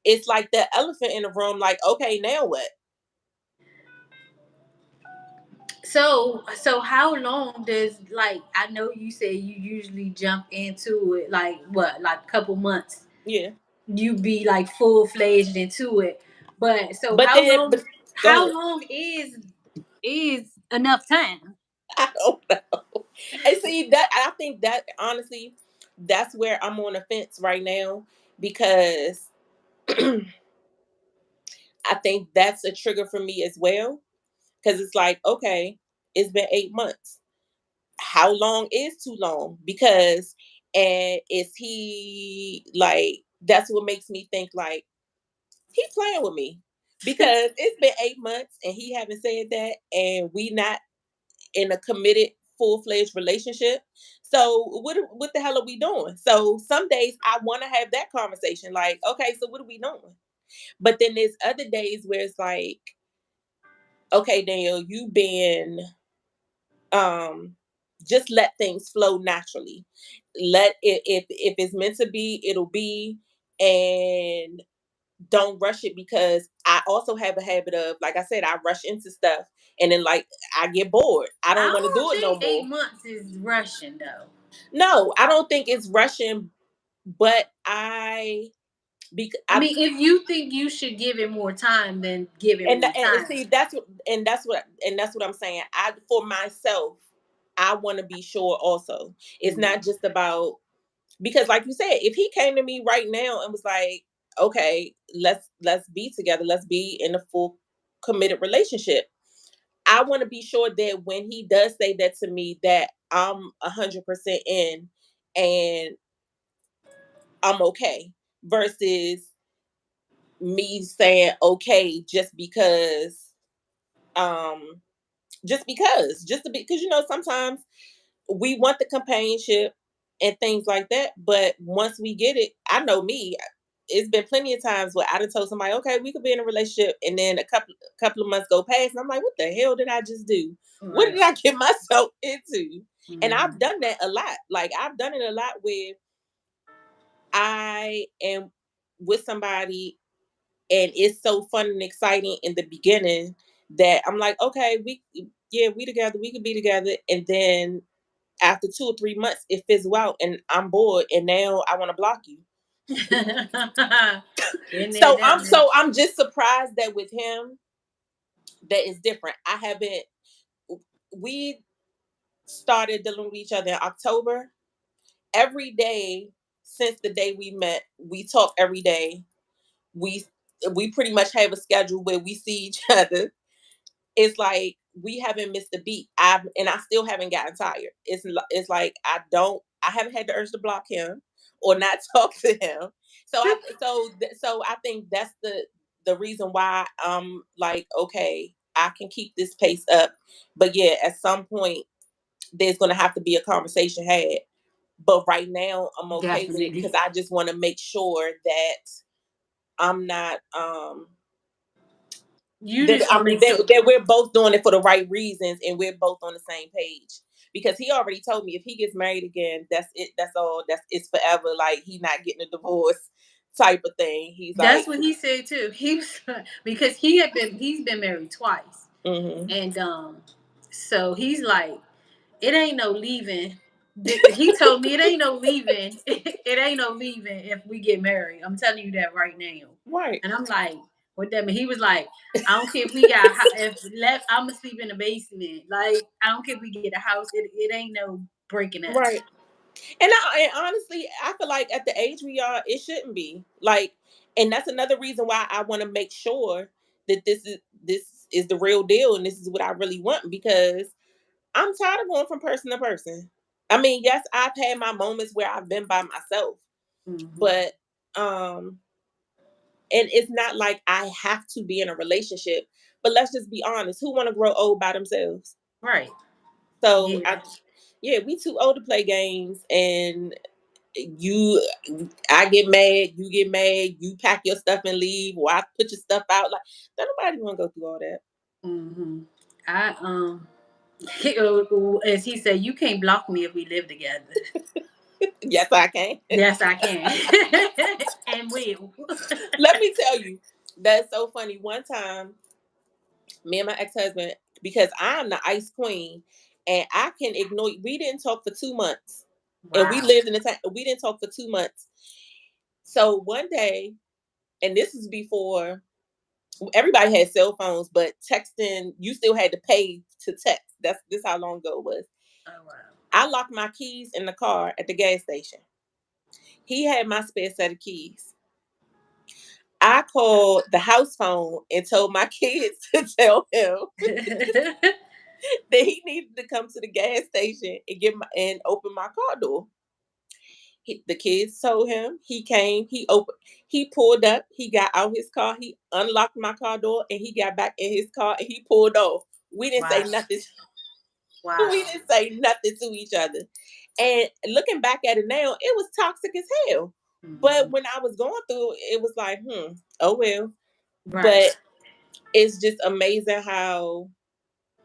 it's like the elephant in the room, like, okay, now what?
So how long does, like, I know you say you usually jump into it like what, like a couple months
Yeah.
you be like full fledged into it. But so
But then but go
how
ahead.
long is enough time?
I don't know. And see that I think that honestly, that's where I'm on the fence right now because I think that's a trigger for me as well. Because it's like, okay, it's been 8 months. How long is too long? Because and is he like that's what makes me think like he playing with me. Because it's been 8 months and he haven't said that and we not in a committed full-fledged relationship. So what the hell are we doing? So some days I want to have that conversation like, okay, so what are we doing? But then there's other days where it's like, okay, Daniel, you've been um just let things flow naturally. Let it if it's meant to be, it'll be, and don't rush it because I also have a habit of, like I said, I rush into stuff and then like I get bored. I
I
don't want to
don't
do it no
think eight
more.
months is rushing though.
No, I don't think it's rushing, but
I
I
mean, if you think you should give it more time, then give it more
and
time.
see that's what I'm saying. I for myself, I want to be sure also. It's
Mm.
not just about because like you said, if he came to me right now and was like, "Okay, let's be together. Let's be in a full committed relationship." I want to be sure that when he does say that to me that I'm 100% in and I'm okay versus me saying okay um just to be because sometimes we want the companionship and things like that, but once we get it, I know me, it's been plenty of times where I done told somebody, okay, we could be in a relationship, and then a couple of months go past, and I'm like, what the hell did I just do? What
Right.
did I get myself into? And I've
Mhm.
done that a lot. Like I've done it a lot where I am with somebody and it's so fun and exciting in the beginning that I'm like, okay, we together, we could be together, and then after 2 or 3 months, it fizzle out, and I'm bored, and now I want to block you.
Been there,
So
done that.
I'm just surprised that with him, that is different. I haven't. We started dealing with each other in October. Every day since the day we met, we talk every day. We we pretty much have a schedule where we see each other. It's like we haven't missed a beat. I still haven't gotten tired. It's like I haven't had the urge to block him or not talk to him. So I think that's the reason why I'm like, okay, I can keep this pace up. But yeah, at some point there's gonna have to be a conversation had. But right now I'm okay with it because
Definitely.
I just want to make sure that I'm not
You just want to make sure.
that we're both doing it for the right reasons and we're both on the same page. Because he already told me if he gets married again, that's it. That's all. That's it's forever. Like he's not getting a divorce type of thing. He's
That's
like,
what he said too. He was because he's been married twice,
mm-hmm.
and so he's like, it ain't no leaving. He told me it ain't no leaving. It ain't no leaving if we get married. I'm telling you that right now.
Right,
And I'm like, what that mean? He was like, I don't care if we got if left. I'm gonna sleep in the basement. Like I don't care if we get a house. It ain't no breaking us.
right. And honestly, I feel like at the age we are, it shouldn't be like. And that's another reason why I want to make sure that this is the real deal and this is what I really want because I'm tired of going from person to person. I mean, yes, I've had my moments where I've been by myself,
Mm-hmm.
but and it's not like I have to be in a relationship. But let's just be honest, who want to grow old by themselves?
Right.
So
Yeah.
yeah, we too old to play games, and you, I get mad, you get mad, you pack your stuff and leave, or I put your stuff out. Like, don't nobody want to go through all that.
Mm-hmm. I as he said, you can't block me if we live together.
Yes, I can.
Yes, I can. And will.
Let me tell you, that's so funny. One time, me and my ex husband, because I'm the ice queen, and I can ignore. We didn't talk for 2 months, and we
Wow.
lived in the time. We didn't talk for 2 months. So one day, and this is before everybody had cell phones, but texting, you still had to pay to text. That's this how long ago it was.
Oh wow.
I locked my keys in the car at the gas station. He had my spare set of keys. I called the house phone and told my kids to tell him that he needed to come to the gas station and open my car door. The kids told him. He came. He pulled up. He got out his car. He unlocked my car door, and he got back in his car and he pulled off. We didn't say
Wow.
nothing. We
Wow.
didn't say nothing to each other. And looking back at it now, it was toxic as hell. But
Mhm.
when I was going through it, it was like, oh well.
Right.
But it's just amazing how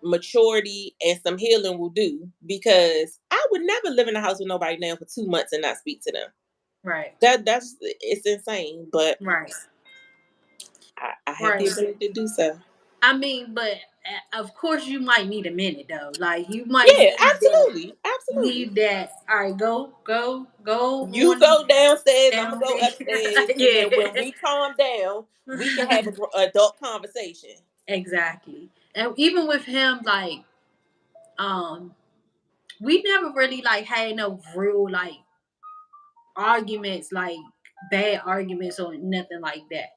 maturity and some healing will do, because I would never live in a house with nobody now for 2 months and not speak to them.
Right.
That's it's insane, but
Right.
I have the
Right.
ability to do so.
I mean, but of course you might need a minute though. Like you might
Yeah, absolutely, absolutely.
need that. All right, go
You
on
go downstairs, I'm gonna
down
go
there.
upstairs, and then when we calm down, we can have
Yeah.
a adult conversation.
Exactly. And even with him, like, um, we never really like had no real like arguments, like bad arguments or nothing like that.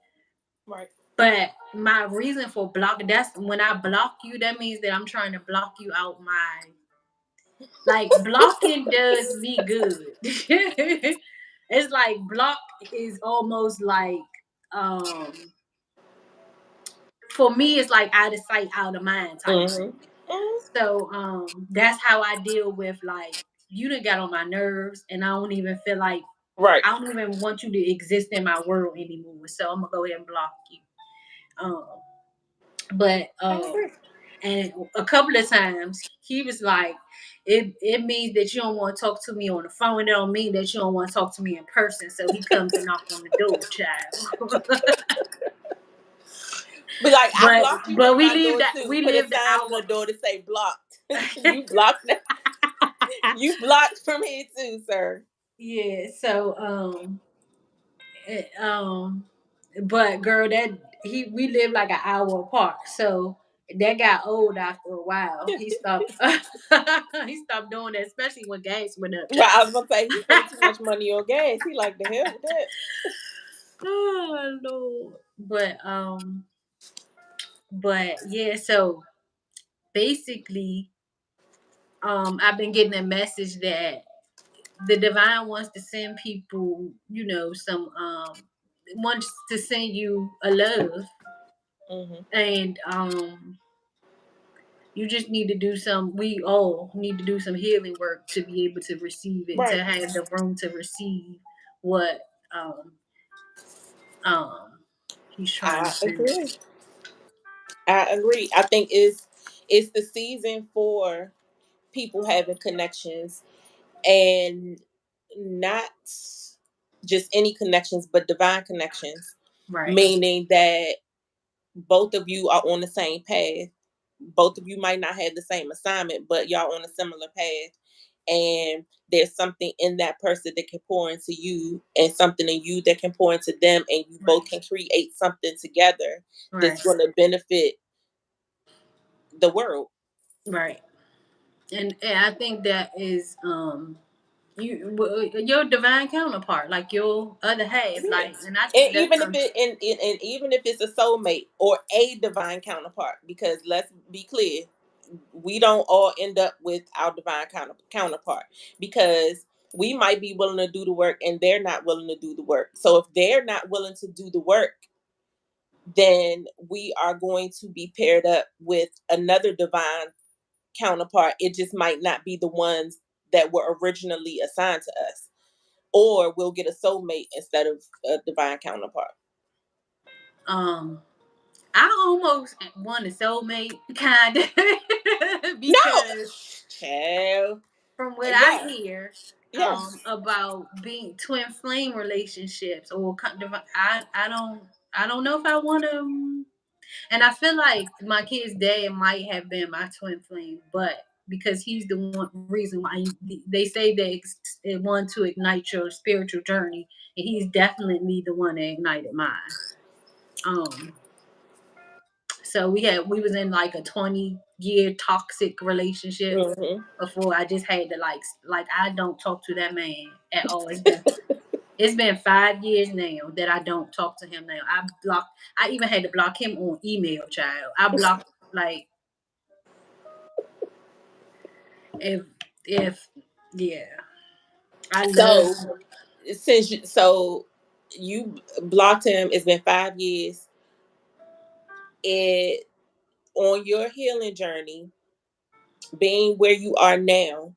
Right.
But my reason for blocking, that's when I block you, that means that I'm trying to block you out my, like, blocking does me good. It's like block is almost like, um for me it's like out of sight, out of mind type
Mm-hmm.
shit.
Hmm.
So that's how I deal with, like, you done got on my nerves and I don't even feel like,
Right.
I don't even want you to exist in my world anymore. So I'm gonna go ahead and block you. Um but
I agree.
and a couple of times he was like, it means that you don't want to talk to me on the phone. It don't mean that you don't want to talk to me in person. So he comes and knock on the door, child.
But like, I
but
blocked you
but
from
we
my
leave
door
that,
too.
we
Put a
lived
sign on
our
the door to say blocked. You blocked. You blocked from here too, sir.
yeah. So eh, but girl, that he we live like an hour apart. So that got old after a while. He stopped he stopped doing that, especially when gas went up,
Well, I was
child.
gonna say he spending too much money on gas. He like the hell with that.
Oh Lord. But yeah, so basically, I've been getting a message that the divine wants to send people, some wants to send you a love.
Hmm.
And you just need to do some, we all need to do some healing work to be able to receive it,
Right.
to have the room to receive what um um he's trying to
I
send
agree.
us.
I agree. I think it's the season for people having connections, and not just any connections, but divine connections.
Right.
Meaning that both of you are on the same path. Both of you might not have the same assignment, but y'all on a similar path. And there's something in that person that can pour into you, and something in you that can pour into them, and you
Right.
both can create something together
Right.
that's going to benefit the world.
Right. And I think that is your divine counterpart, like your other half,
Yeah.
like, and I
And
think that's
even if and even if it's a soulmate or a divine counterpart, because let's be clear, we don't all end up with our divine counterpart, because we might be willing to do the work and they're not willing to do the work. So if they're not willing to do the work, then we are going to be paired up with another divine counterpart. It just might not be the ones that were originally assigned to us, or we'll get a soulmate instead of a divine counterpart.
Um, I almost want a soulmate, kind of,
No,
because
child.
from what I
Yeah,
hear,
yeah.
about being twin flame relationships, or I don't know if I want to. And I feel like my kid's dad might have been my twin flame, but because he's the one reason why they say they want to ignite your spiritual journey, and he's definitely the one that ignited mine. Um, so we was in like a 20-year toxic relationship
Hmm.
before I just had to like I don't talk to that man at all. It's been 5 years now that I don't talk to him now. I even had to block him on email, child. I blocked, like, if if yeah. I love
So since you blocked him, it's been 5 years. It On your healing journey, being where you are now,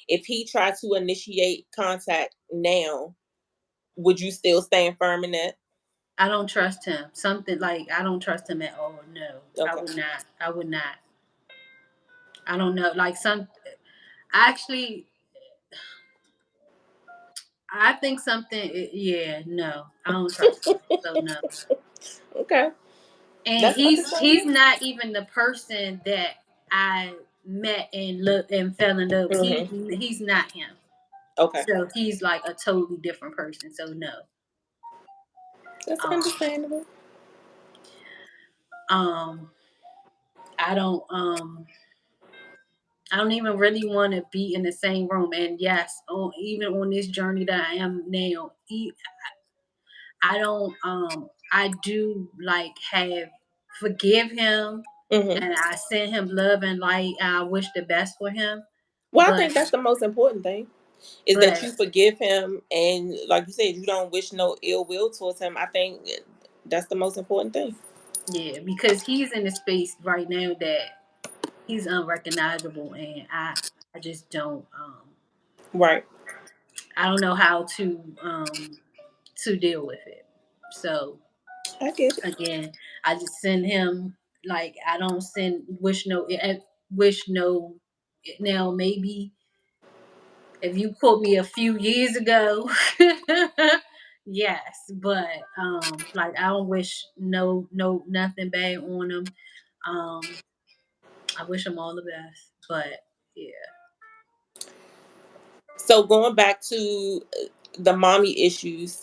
if he tried to initiate contact now, would you still stand firm in that?
I don't trust him. Something like I don't trust him at all. No. I
Okay.
would not. I would not. I don't know. Like actually I think yeah, no. I don't trust him. So no.
Okay.
And
That's
he's
understandable.
not even the person that I met and looked and fell in love with.
Hmm.
He's not him.
Okay.
So he's like a totally different person. So no.
That's
Um
understandable.
um I don't I don't even really want to be in the same room. And yes, even on this journey that I am now, I don't I do like have forgive him,
Hmm.
and I send him love and light, and I wish the best for him.
Well, I
But
think that's the most important thing, is that
but
you forgive him, and like you said, you don't wish no ill will towards him. I think that's the most important thing.
yeah, because he's in a space right now that he's unrecognizable, and I just don't
Right.
I don't know how to deal with it. So
I get it.
again, I just send him, like, I don't send wish no. Now maybe if you quote me a few years ago, yes, but like I don't wish nothing bad on him. Um, I wish him all the best, but yeah,
So going back to the mommy issues,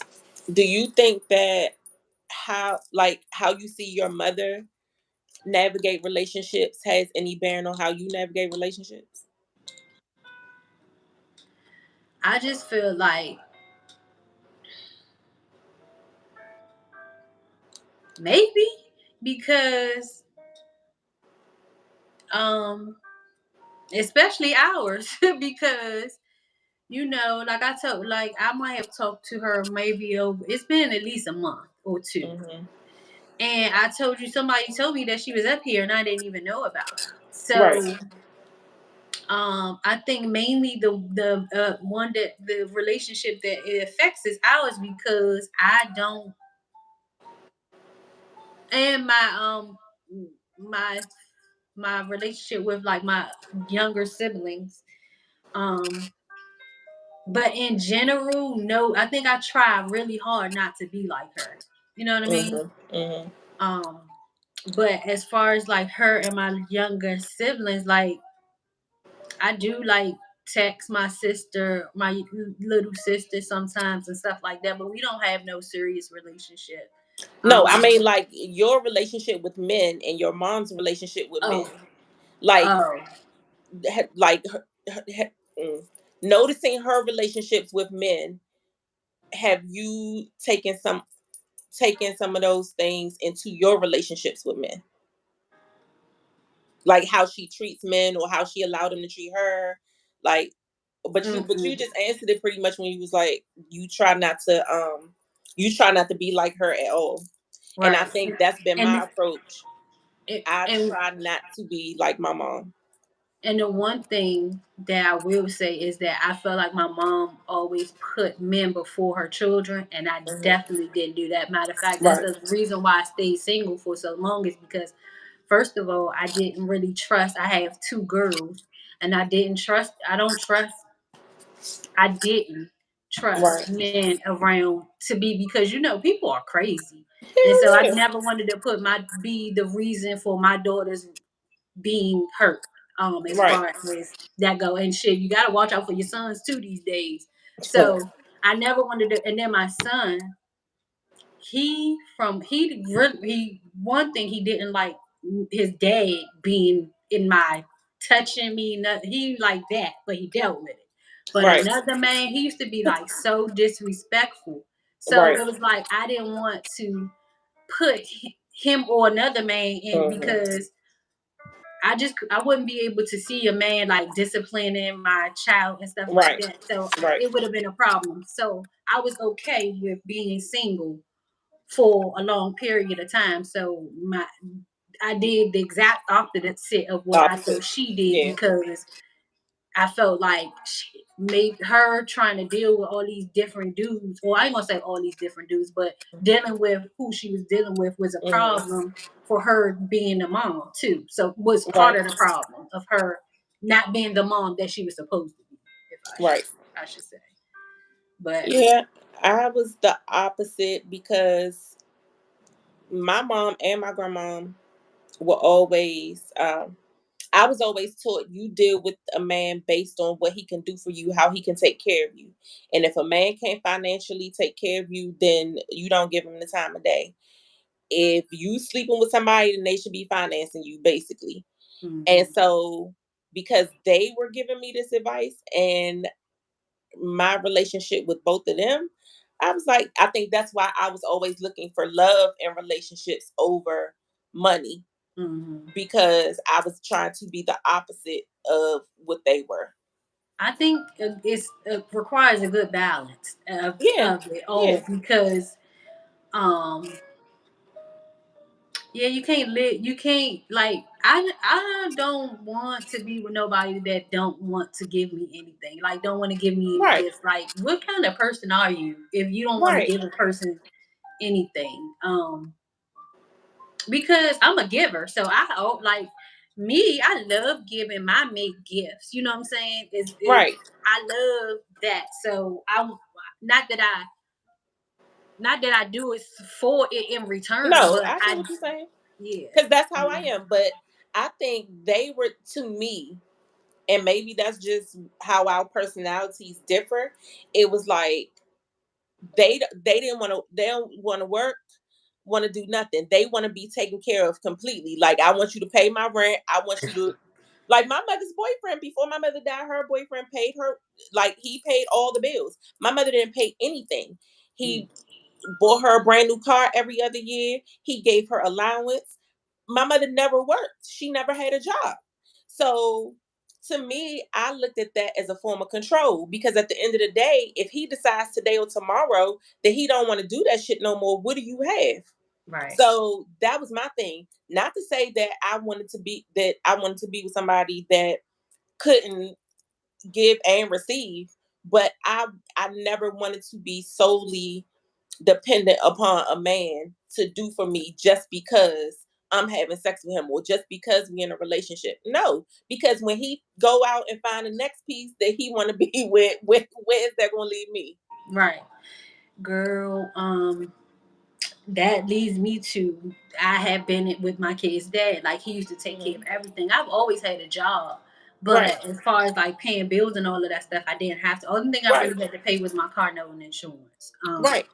do you think that how you see your mother navigate relationships has any bearing on how you navigate relationships?
I just feel like maybe because um especially ours because like I told, like I might have talked to her maybe over. It's been at least a month or two,
Hmm.
and I told you somebody told me that she was up here, and I didn't even know about it.
Right.
So, I think mainly the one that the relationship that it affects is ours because I don't, and my my relationship with like my younger siblings. Um, But in general, no, I think I try really hard not to be like her. You know what I mean?
Hmm. Hmm.
Um, but as far as like her and my younger siblings, like I do like text my sister, my little sister sometimes and stuff like that, but we don't have no serious relationship.
No, I
Um,
mean, like your relationship with men and your mom's relationship with men,
oh,
like
oh,
like mm, noticing her relationships with men. Have you taken some of those things into your relationships with men? like how she treats men or how she allowed him to treat her. Like, but you
Mm-mm.
just answered it pretty much when you was like, you try not to be like her at all. And I
Right.
think that's been
And
my approach. I
and
try not to be like my mom.
and the one thing that I will say is that I felt like my mom always put men before her children, and I
Hmm.
definitely didn't do that. Matter of fact, that's
Right.
the reason why I stayed single for so long, is because first of all, I didn't really trust. I have two girls, and I didn't trust
Right.
men around to be, because people are crazy. And so
Hell
I
yeah.
never wanted to be the reason for my daughters being hurt, as
Right.
far as that go. And shit, you gotta watch out for your sons too these days.
Huh.
So I never wanted to. And then my son, he one thing he didn't like, his dad being in my touching me, he like that, but he dealt with it. But
Right.
another man, he used to be like so disrespectful. So
Right.
it was like I didn't want to put him or another man in,
Hmm.
because I wouldn't be able to see a man like disciplining my child and stuff like
Right.
that. So
Right.
it would have been a problem. So I was okay with being single for a long period of time. So I did the exact opposite of what I
Opposite.
thought she did,
Yeah.
because I felt like she made her trying to deal with all these different dudes. Well, I ain't gonna say all these different dudes, but dealing with who she was dealing with was a
Hmm.
problem for her being a mom too. So was part
Right.
of the problem of her not being the mom that she was supposed to be, if
Right.
I should say. But
Yeah. I was the opposite because my mom and my grandma were always I was always taught you deal with a man based on what he can do for you, how he can take care of you. And if a man can't financially take care of you, then you don't give him the time of day. If you sleeping with somebody, then they should be financing you basically. And
mhm,
so because they were giving me this advice and my relationship with both of them, I was like, I think that's why I was always looking for love and relationships over money,
mhm.
because I was trying to be the opposite of what they were.
I think it requires a good balance
Yeah.
of it
Yeah.
all, because um yeah, you can't live. You can't, like, I don't want to be with nobody that don't want to give me anything. Like, don't want to give me any
Right.
gifts. Like, what kind of person are you if you don't want to
Right.
give a person anything? Because I'm a giver, so like me. I love giving my mate gifts. You know what I'm saying? Is
Right.
I love that. So I'm not that I not that I do it for it in return,
No,
but
I get what you're saying.
yeah.
Because that's how I
Um,
am. But I think they were, to me, and maybe that's just how our personalities differ. It was like they didn't want to, they don't want to work, want to do nothing. They want to be taken care of completely. Like, I want you to pay my rent. I want you to, like, my mother's boyfriend, before my mother died, her boyfriend paid her, like, he paid all the bills. My mother didn't pay anything.
mm,
He bought her a brand new car every other year. He gave her allowance. My mother never worked. She never had a job. So to me, I looked at that as a form of control, because at the end of the day, if he decides today or tomorrow that he don't want to do that shit no more, what do you have?
right.
So that was my thing. Not to say that I wanted to be with somebody that couldn't give and receive, but I never wanted to be solely dependent upon a man to do for me just because I'm having sex with him or just because we're in a relationship. No, because when he go out and find the next piece that he want to be with, where is that going to leave me?
Right. Girl, that leads me to, I have been with my kid's dad. Like, he used to take care of
Mhm.
everything. I've always had a job.
Right,
But as far as like paying bills and all of that stuff, I didn't have to. Only thing I
right,
really had to pay was my car note and insurance.
right.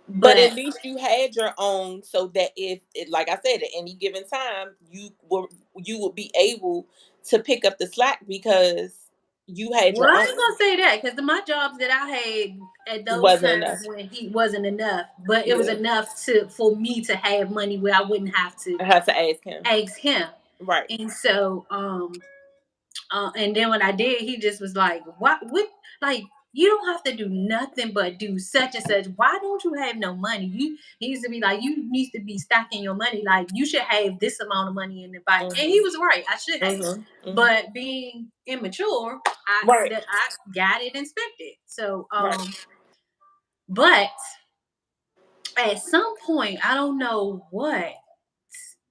But
But
at least you had your own, so that if it, like I said, at any given time, you would be able to pick up the slack because you had
well,
your
I ain't
own.
gonna say that, because my jobs that I had at those
Wasn't
times
enough.
when he wasn't enough, but it was
Yeah,
enough to for me to have money where I wouldn't have to
I had to ask him.
ask him.
Right.
And so and then when I did, he just was like, what, like, you don't have to do nothing but do such and such. Why don't you have no money? He used to be like, you need to be stacking your money. Like, you should have this amount of money in the bank. And he
Mhm.
was right. I should have.
Mhm. Mhm.
But being immature,
Right.
I got it and spent it. So
Right.
but at some point, I don't know what,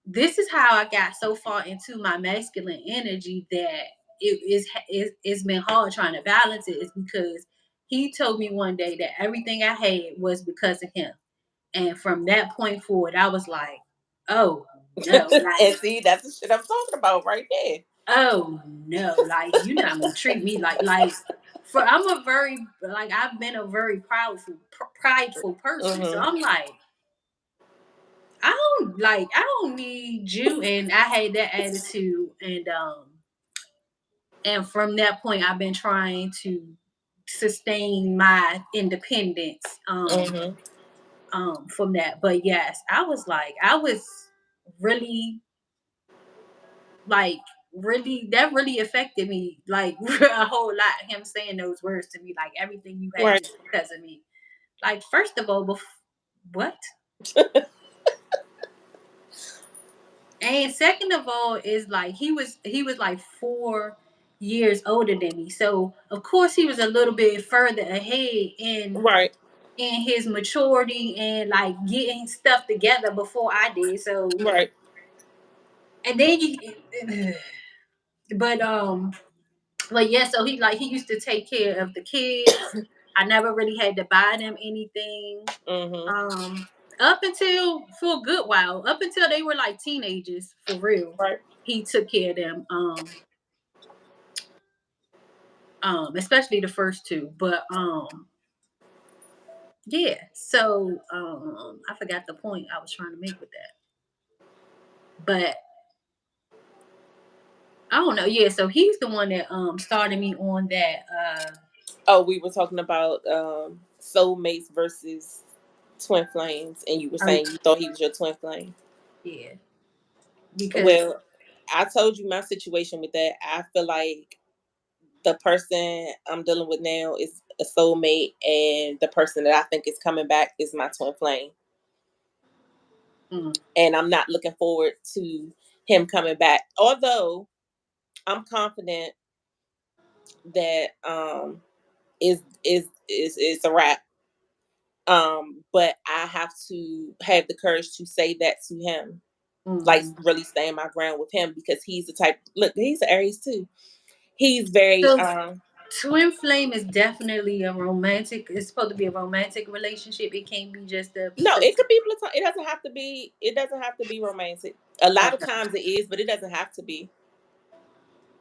this is how I got so far into my masculine energy that it's been hard trying to balance it, is because he told me one day that everything I had was because of him. And from that point forward, I was like, oh no,
And
like,
see, that's the shit I'm talking about right there.
oh no, like, you're not gonna treat me like for I'm a very, like, I've been a very prideful person. So
Mhm.
I'm like, I don't need you. And I had that attitude. And from that point I've been trying to sustain my independence
Mhm.
from that. But yes, I was really, like, really, that really affected me, like, a whole lot, him saying those words to me, like, everything you have
Right.
is because of me. Like, first of all, what? And second of all, is like, he was like 4 years older than me. So of course he was a little bit further ahead
Right.
in his maturity and like getting stuff together before I did. So
Right.
and then you but yeah, so he used to take care of the kids. I never really had to buy them anything.
Mhm.
Um Up until, for a good while, up until they were like teenagers, for real.
Right.
He took care of them. Especially the first two. But yeah, so I forgot the point I was trying to make with that. But I don't know. Yeah, so he's the one that started me on that.
Oh, we were talking about soulmates versus twin flames, and you were
Oh,
saying you thought he was your twin flame.
yeah, because
Well, I told you my situation with that. I feel like the person I'm dealing with now is a soulmate, and the person that I think is coming back is my twin flame.
mm,
And I'm not looking forward to him coming back. Although I'm confident that is a wrap. But I have to have the courage to say that to him, like
mm.
really stand my ground with him because he's the type. Look, he's an Aries too. He's very
So twin flame is definitely a romantic. It's supposed to be a romantic relationship. It can't be just a
no, it could be platonic. It doesn't have to be. It doesn't have to be romantic. A lot of
okay.
times it is, but it doesn't have to be.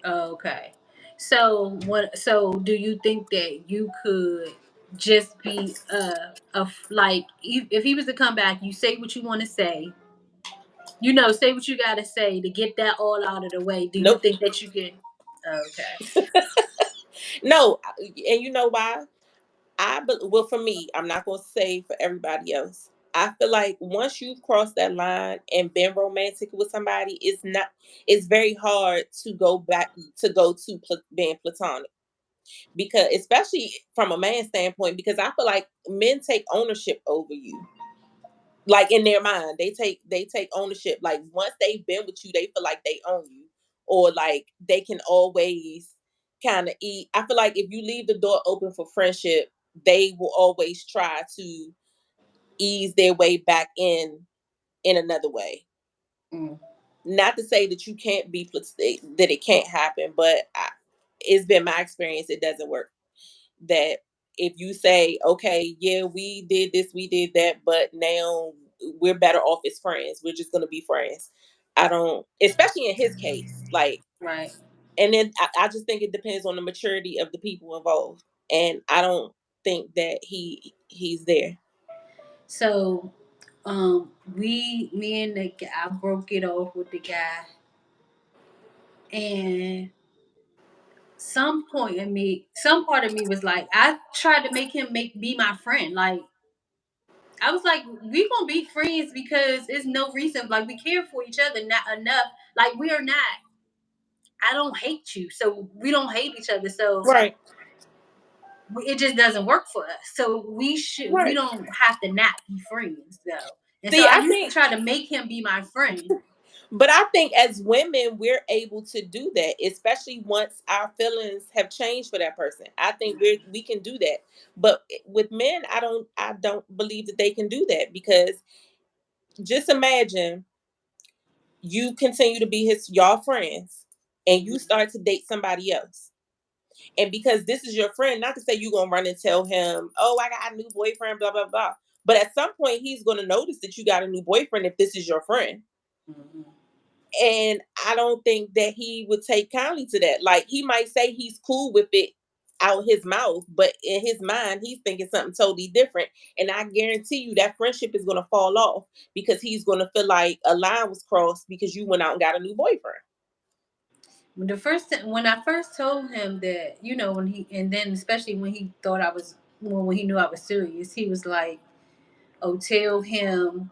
Okay. So what? So do you think that you could just be like, if he was to come back, you say what you want to say, say what you got to say to get that all out of the way. Do you
Nope.
think that you can? Okay.
No, and you know why? Well, for me, I'm not going to say for everybody else. I feel like once you've crossed that line and been romantic with somebody, it's very hard to go back to being platonic, because especially from a man's standpoint, because I feel like men take ownership over you. Like in their mind, they take ownership. Like once they've been with you, they feel like they own you, or like they can always kind of eat. I feel like if you leave the door open for friendship, they will always try to ease their way back in another way.
Mm,
Not to say that you can't that it can't happen, but it's been my experience it doesn't work. That if you say, okay, yeah, we did this, we did that, but now we're better off as friends. We're just gonna be friends. I don't, especially in his case, like,
right.
and then I just think it depends on the maturity of the people involved, and I don't think that he's there.
So, me and the guy, I broke it off with the guy, and some part of me was like, I tried to make him be my friend. Like, I was like, we gonna be friends because there's no reason. Like, we care for each other not enough like we are not. I don't hate you, so we don't hate each other. So
Right.
it just doesn't work for us. So we
Right.
don't have to not be friends though. And so
See,
I
I
used to
think,
try to make him be my friend.
but I think as women, we're able to do that, especially once our feelings have changed for that person. I think we can do that. But with men, I don't believe that they can do that, because just imagine you continue to be his y'all friends, and you
Mhm.
start to date somebody else. And because this is your friend, not to say you're gonna run and tell him, "Oh, I got a new boyfriend," blah blah blah. But at some point, he's gonna notice that you got a new boyfriend if this is your friend.
Mhm.
And I don't think that he would take kindly to that. Like, he might say he's cool with it out his mouth, but in his mind, he's thinking something totally different. And I guarantee you that friendship is gonna fall off, because he's gonna feel like a line was crossed because you went out and got a new boyfriend.
When I first told him that, when he and then especially when he thought I was when he knew I was serious, he was like, "Oh, tell him."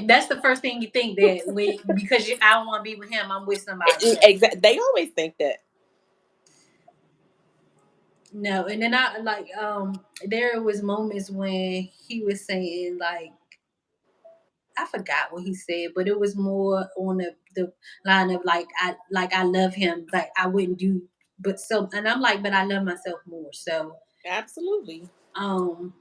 That's the first thing you think, that because I don't want to be with him, I'm with somebody else.
Exactly. They always think that.
No, and then I like there was moments when he was saying like I forgot what he said, but it was more on the line of I love him, but I wouldn't do but so and I'm like, but I love myself more. So
Absolutely.
um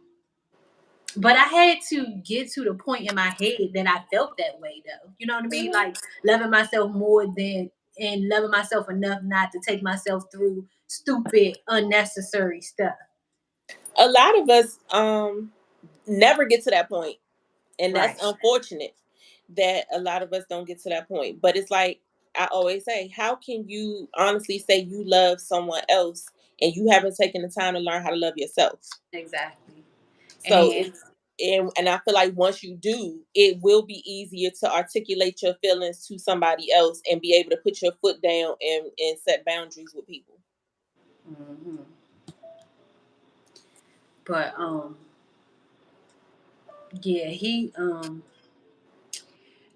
but I had to get to the point in my head that I felt that way though. You know what I mean?
Mhm.
Like loving myself more than and loving myself enough not to take myself through stupid, unnecessary stuff.
A lot of us never get to that point, and that's
Right.
unfortunate that a lot of us don't get to that point. But it's like I always say, how can you honestly say you love someone else and you haven't taken the time to learn how to love yourself?
Exactly.
So
And
it's and I feel like once you do, it will be easier to articulate your feelings to somebody else and be able to put your foot down and set boundaries with people.
mhm. But yeah,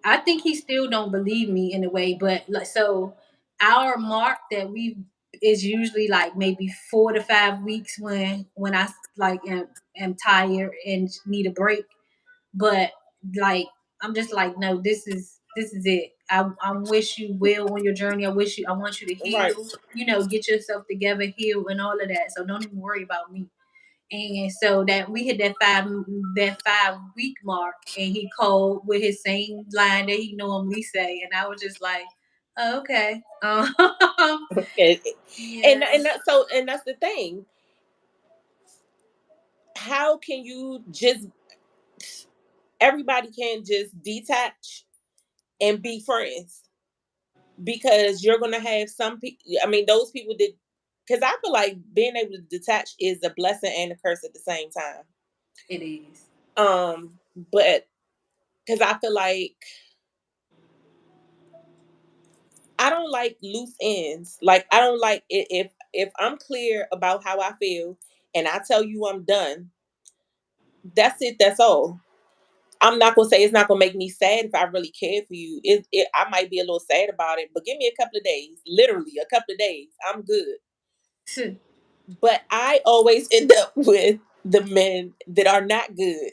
I think he still don't believe me in a way, but like so our mark that we is usually like maybe 4 to 5 weeks when I like am tired and need a break. But like I'm just like, no, this is it. I wish you well on your journey. I want you to
Right.
heal, get yourself together, heal and all of that. So don't even worry about me. And so that we hit that 5 week mark, and he called with his same line that he normally say, and I was just like, oh, okay,
And,
yeah,
and that's the thing. How can you just everybody can just detach and be friends, because you're gonna have some people. I mean, those people that, because I feel like being able to detach is a blessing and a curse at the same time.
it is.
But because I feel like I don't like loose ends. Like, I don't like it if I'm clear about how I feel and I tell you I'm done. That's it. That's all. I'm not gonna say it's not gonna make me sad if I really care for you. I might be a little sad about it, but give me a couple of days. Literally, a couple of days. I'm good. But I always end up with the men that are not good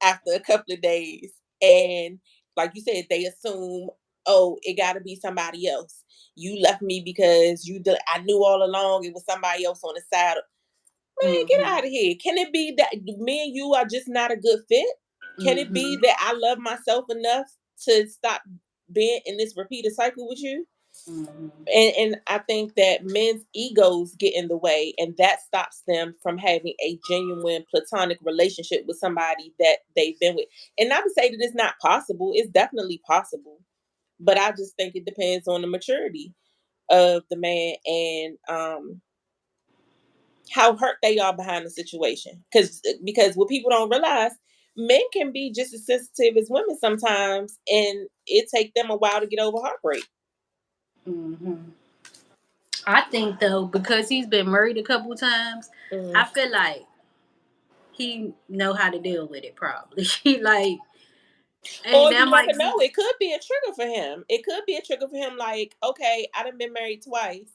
after a couple of days. And like you said, they assume, oh, it got to be somebody else. You left me because I knew all along it was somebody else on the side. Man, get
Hmm.
out of here. Can it be that me and you are just not a good fit? Can it be
Hmm.
that I love myself enough to stop being in this repeated cycle with you?
Hmm.
And I think that men's egos get in the way, and that stops them from having a genuine platonic relationship with somebody that they've been with. And not to say that it's not possible, it's definitely possible. But I just think it depends on the maturity of the man, and how hurt they are behind the situation. Because what people don't realize, men can be just as sensitive as women sometimes, and it take them a while to get over heartbreak.
Hmm. I think though, because he's been married a couple times, I feel like he know how to deal with it. Probably, he like And
Or
that
you never
might
know.
be
It could be a trigger for him. It could be a trigger for him. Like, okay, I done been married twice,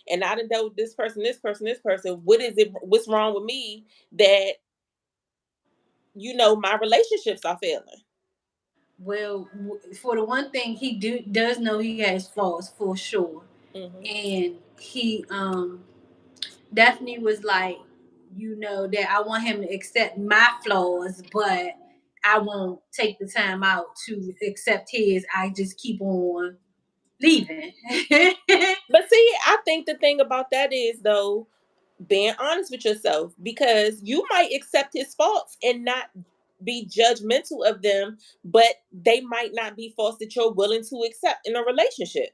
and I done dealt with this person, this person, this person. What is it? What's wrong with me that my relationships are failing?
well for the one thing he does know he has flaws for sure.
Hmm.
And he definitely was like, that I want him to accept my flaws, but I won't take the time out to accept his. I just keep on leaving.
But see, I think the thing about that is though, being honest with yourself, because you might accept his faults and not be judgmental of them, but they might not be faults that you're willing to accept in a relationship.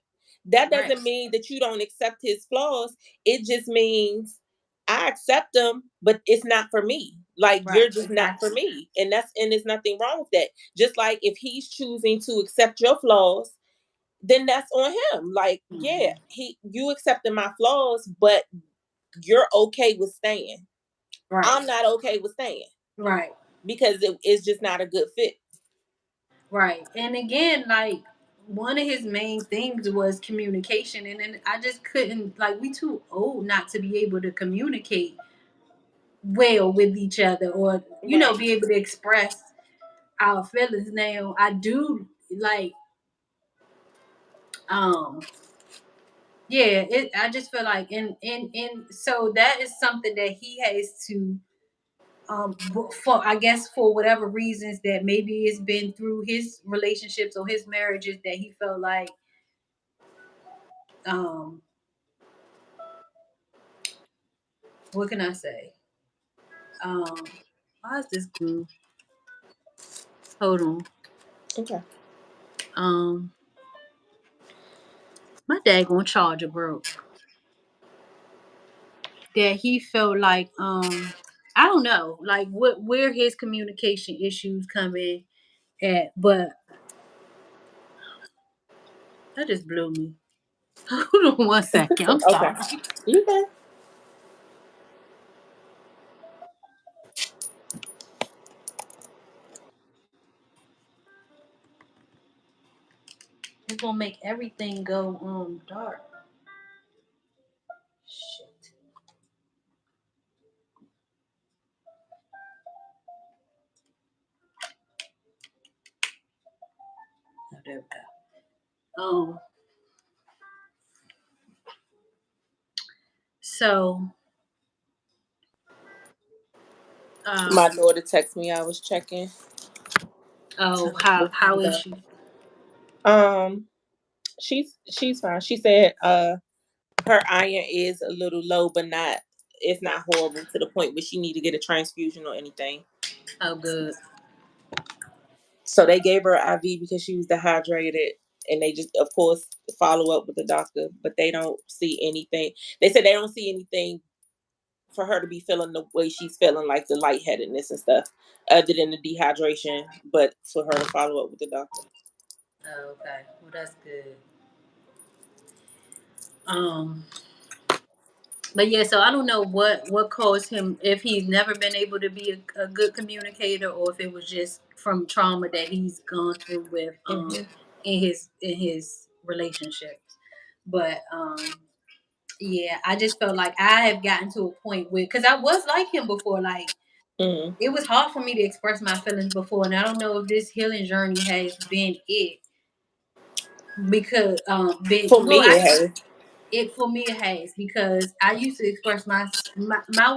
That
Right,
doesn't mean that you don't accept his flaws. It just means I accept them, but it's not for me. Like,
right,
you're just not for
exactly.
me. And there's nothing wrong with that. Just like if he's choosing to accept your flaws, then that's on him. Like, yeah,
Mhm.
you accepted my flaws, but you're okay with staying.
Right,
I'm not okay with staying
right,
because it's just not a good fit.
right. And again, like one of his main things was communication, and then I just couldn't, like, we too old not to be able to communicate well with each other, or
Right.
be able to express our feelings. Now I do like, um yeah, I just feel like, and so that is something that he has to, for, I guess, for whatever reasons that maybe it's been through his relationships or his marriages, that he felt like, um what can I say, why is this glue, hold on,
Okay.
um my daggone charger broke. That he felt like, I don't know, like, where his communication issues come in at, but that just blew me. Hold on one second, I'm
Okay.
sorry.
You can.
It's gonna make everything go dark. Shit. Oh, there we go. So,
My
um
daughter texted me. I was checking.
oh,
What she
how is
got.
she?
Um, she's fine. She said her iron is a little low, but not it's not horrible to the point where she need to get a transfusion or anything.
Oh, good.
So they gave her IV because she was dehydrated, and they just, of course, follow up with the doctor, but they don't see anything. They said they don't see anything for her to be feeling the way she's feeling, like the lightheadedness and stuff, other than the dehydration. But for her to follow up with the doctor.
Oh, okay, well, that's good. um but yeah, so I don't know what caused him, if he's never been able to be a good communicator, or if it was just from trauma that he's gone through with,
Hmm.
in his relationships. But yeah, I just felt like I have gotten to a point where, because I was like him before, like,
Hmm.
it was hard for me to express my feelings before, and I don't know if this healing journey has been it, because been
For
well,
me, it has.
it for me, it has, because I used to express my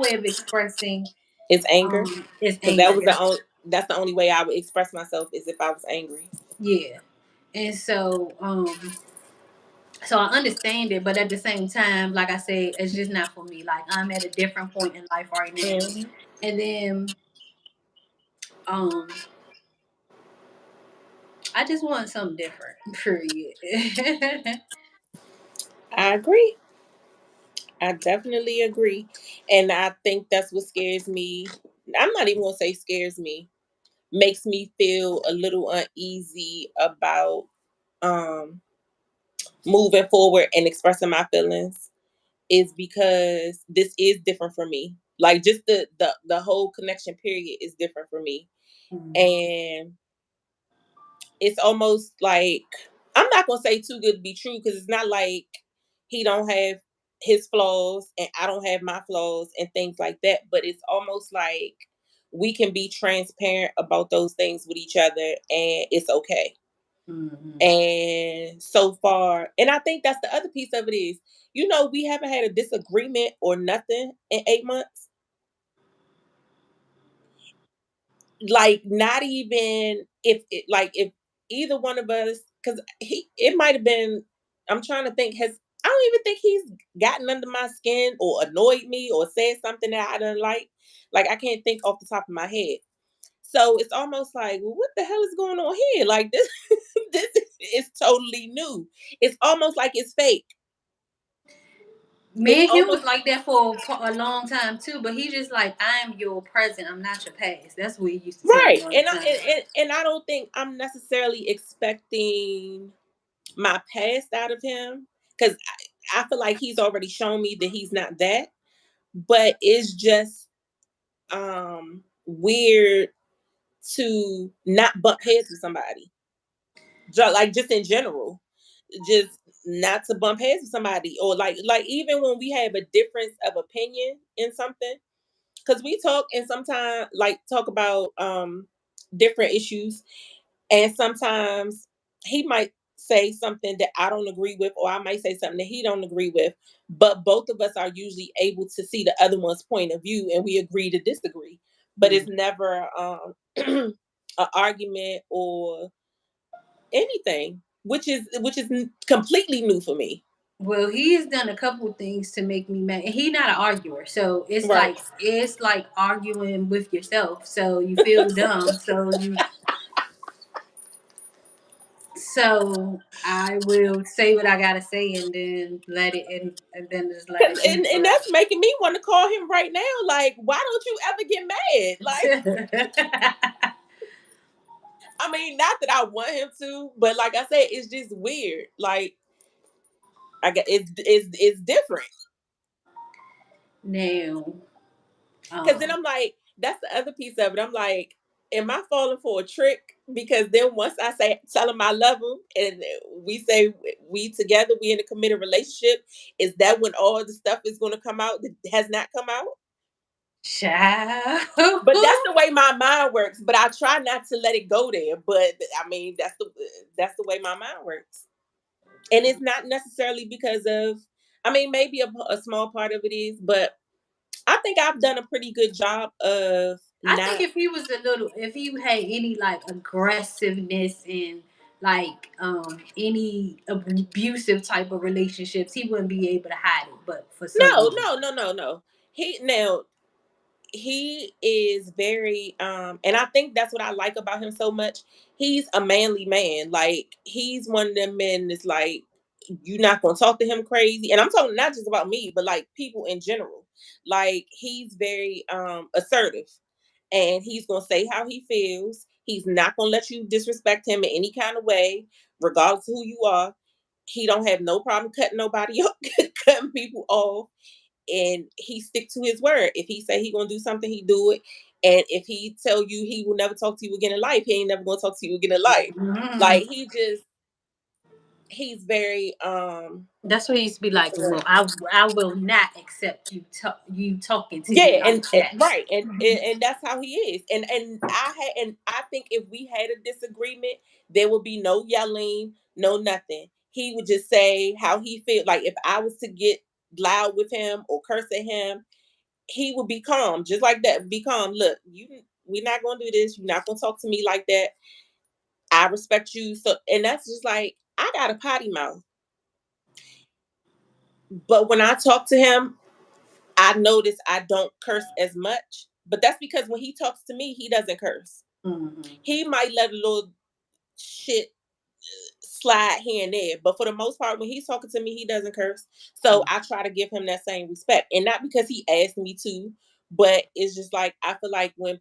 way of expressing,
It's anger,
is
because that
anger.
was the only. That's the only way I would express myself is if I was angry.
Yeah. And so I understand it, but at the same time, like I said, it's just not for me. Like, I'm at a different point in life right now.
Hmm.
And then um I just want something different. Period.
I agree. I definitely agree. And I think that's what scares me. I'm not even gonna say scares me. Makes me feel a little uneasy about um moving forward and expressing my feelings is because this is different for me. Like, just the whole connection period is different for me.
Mhm.
And it's almost like, I'm not gonna say too good to be true, because it's not like he don't have his flaws and I don't have my flaws and things like that. But it's almost like we can be transparent about those things with each other and it's okay.
Mhm.
And so far, and I think that's the other piece of it is, we haven't had a disagreement or nothing in 8 months. Like, not even if it, like, if either one of us, because it might have been, I'm trying to think, I don't even think he's gotten under my skin or annoyed me or said something that I didn't like. Like, I can't think off the top of my head. So it's almost like, well, what the hell is going on here? Like, this, this is totally new. It's almost like it's fake. It's
Me and him was
almost
like that for a long time too, but he just like, I'm your present, I'm not your past. That's what he used to tell me
right.
all the
And
time.
I don't think I'm necessarily expecting my past out of him, because I feel like he's already shown me that he's not that. But it's just weird to not bump heads with somebody. Like, just in general. Just not to bump heads with somebody, or like even when we have a difference of opinion in something, because we talk and sometimes like talk about different issues, and sometimes he might say something that I don't agree with, or I might say something that he don't agree with, but both of us are usually able to see the other one's point of view and we agree to disagree. But it's
Mm.
never an argument or anything, which is completely new for me.
Well, he has done a couple of things to make me mad. And he not an arguer, so
Right.
it's like arguing with yourself. So you feel dumb. So I will say what I gotta say and then let it in, and then just let
Cause
it be
and
for
that's making me want to call him right now. Like, why don't you ever get mad? Like,
real.
I mean, not that I want him to, but like I said, it's just weird. Like, I get it's different.
Now,
Cause then
um,
I'm like, that's the other piece of it. I'm like, am I falling for a trick? Because then once I say tell him I love him and we say we together, we in a committed relationship, is that when all the stuff is gonna come out that has not come out?
child.
But that's the way my mind works. But I try not to let it go there. But I mean, that's the way my mind works, and it's not necessarily because of. I mean, maybe a small part of it is, but I think I've done a pretty good job of
I think
not.
if he was if he had any like aggressiveness and like any abusive type of relationships, he wouldn't be able to hide it. But for some
No,
reason,
no, no, no, no. He is very and I think that's what I like about him so much. He's a manly man. Like, he's one of them men that's like, you're not gonna talk to him crazy. And I'm talking not just about me, but like people in general. Like, he's very assertive, and he's gonna say how he feels. He's not gonna let you disrespect him in any kind of way, regardless of who you are. He don't have no problem cutting nobody off, cutting people off, and he stick to his word. If he say he gonna do something, he do it. And if he tell you he will never talk to you again in life, he ain't never gonna talk to you again in life.
mhm.
Like, he's very
That's what he used to be
what's
like.
the
Well,
word?
I will not accept you talking to me
Yeah,
like
and
that.
right, and that's how he is. And I think if we had a disagreement, there would be no yelling, no nothing. He would just say how he feel. Like, if I was to get loud with him or curse at him, he would be calm, just like that. Be calm. Look, we're not gonna do this. You're not gonna talk to me like that. I respect you. So, and that's just like, I got a potty mouth, but when I talk to him, I notice I don't curse as much. But that's because when he talks to me, he doesn't curse.
Mhm.
He might let a little shit slide here and there, but for the most part, when he's talking to me, he doesn't curse. So I try to give him that same respect, and not because he asked me to, but it's just like, I feel like when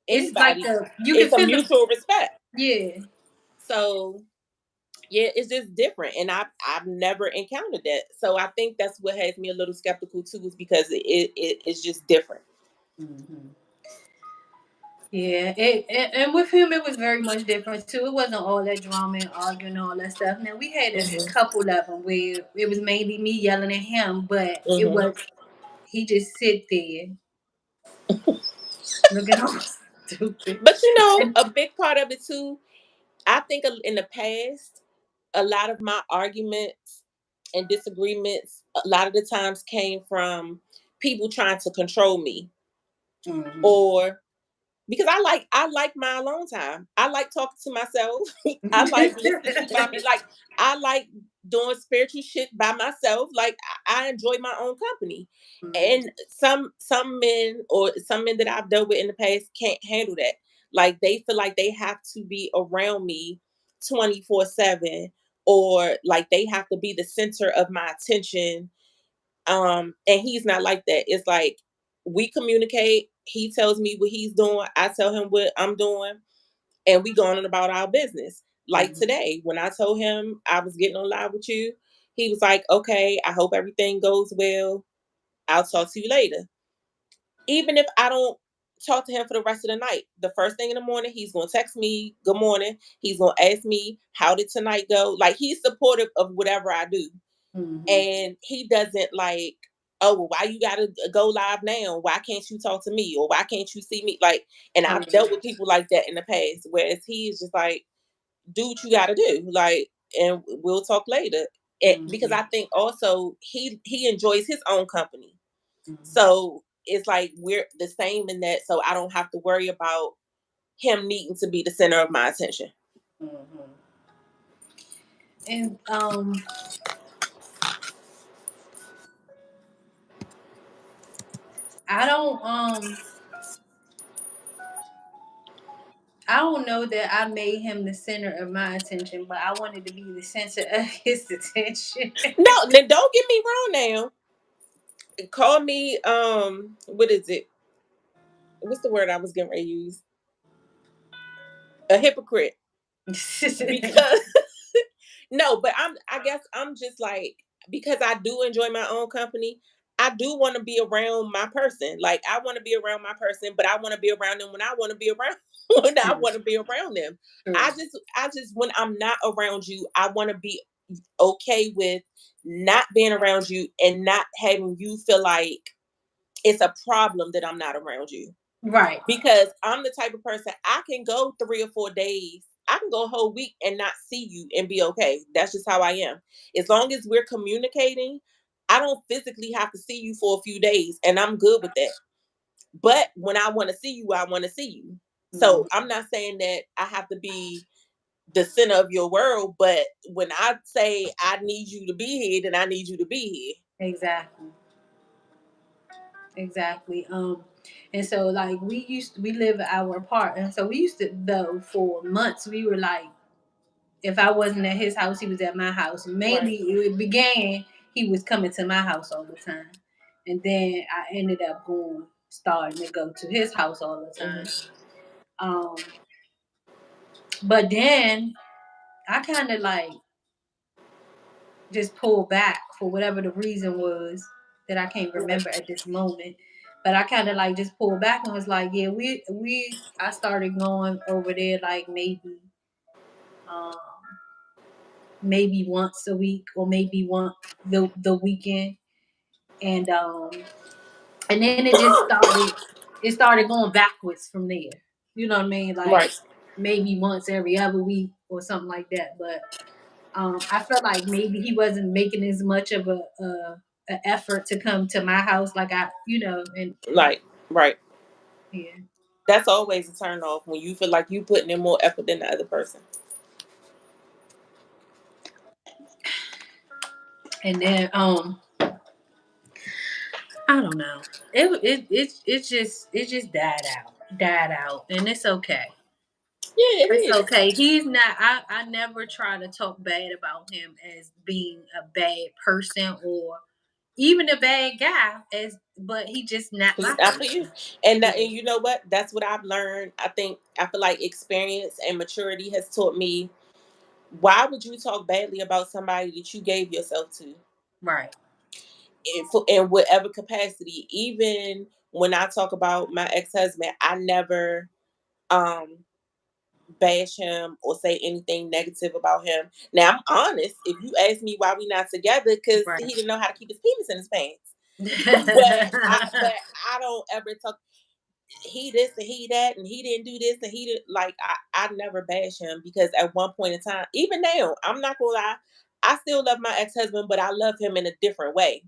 It's like
anybody,
you can
it's a
feel the
mutual respect.
yeah.
So yeah, it's just different, and I've never encountered that. So I think that's what has me a little skeptical too, is because it's just different.
Mhm. Yeah, and with him it was very much different too. It wasn't all that drama and arguing and all that stuff. Now we had a
Mhm.
couple of them where it was mainly me yelling at him, but it
Mhm.
was he just sit there looking all stupid.
But you know,
And
a big part of it too. I think in the past, a lot of my arguments and disagreements, a lot of the times came from people trying to control me,
Mhm.
or because I like my alone time. I like talking to myself. I like listening to my like I like doing spiritual shit by myself. Like I enjoy my own company.
Mhm.
And some men that I've dealt with in the past can't handle that. Like they feel like they have to be around me 24/7, or like they have to be the center of my attention. And he's not like that. It's like we communicate, he tells me what he's doing, I tell him what I'm doing, and we going on about our business. Like
Mhm.
today, when I told him I was getting on live with you, he was like, okay, I hope everything goes well. I'll talk to you later. Even if I don't talk to him for the rest of the night, the first thing in the morning, he's gonna text me, good morning. He's gonna ask me, how did tonight go? Like he's supportive of whatever I do.
Mhm.
And he doesn't like, oh, well, why you gotta go live now? Why can't you talk to me? Or why can't you see me? Like, and I've dealt with people like that in the past, whereas he is just like, do what you gotta do. Like, and we'll talk later. Because
Mhm.
I think also he enjoys his own company.
Mhm.
So it's like we're the same in that, so I don't have to worry about him needing to be the center of my attention.
Mhm. And I don't I don't know that I made him the center of my attention, but I wanted to be the center of his attention.
No, now don't get me wrong now. Call me what is it? What's the word I was getting ready to use? A hypocrite. Because no, but I guess I'm just like, because I do enjoy my own company. I do want to be around my person. Like I want to be around my person, but I want to be around them when I want to be around when I
True.
want to be around them.
True.
I just when I'm not around you, I want to be okay with not being around you and not having you feel like it's a problem that I'm not around you.
Right.
Because I'm the type of person, I can go 3 or 4 days. I can go a whole week and not see you and be okay. That's just how I am. As long as we're communicating, I don't physically have to see you for a few days, and I'm good with that. But when I want to see you, I want to see you.
Mhm.
So I'm not saying that I have to be the center of your world, but when I say I need you to be here, then I need you to be
Exactly. Exactly. And so like we live an hour apart, and so we used to though for months we were like, if I wasn't at his house, he was at my house.
here. Right.
Mainly it began he was coming to my house all the time, and then I ended up going starting to go to his house all the time.
Hmm.
Um, but then I kind of like just pulled back for whatever the reason was that I can't
Right.
remember at this moment. But I kind of like just pulled back and was like, yeah, we I started going over there like um maybe once a week or maybe one the weekend, and and then it started going backwards from there. You know what I mean? Like
Right.
maybe once every other week or something like that. But I felt like maybe he wasn't making as much of a effort to come to my house like and
Like, right.
yeah.
That's always a turn off when you feel like you putting in more effort than the other person.
And then I don't know. It just died out, and it's okay.
Yeah, it
It's
is.
okay. He's not. I never try to talk bad about him as being a bad person or even a bad guy. But he just not
He's
my
not for you.
person.
And
Yeah.
you know what? That's what I've learned. I feel like experience and maturity has taught me, why would you talk badly about somebody that you gave yourself to
Right.
in whatever capacity? Even when I talk about my ex-husband, I never. um bash him or say anything negative about him. Now I'm honest. If you ask me why we not together, because
Right.
he didn't know how to keep his penis in his pants. but I don't ever talk he this and he that and he didn't do this and he did like I never bash him because at one point in time, even now, I'm not gonna lie, I still love my ex-husband, but I love him in a different way.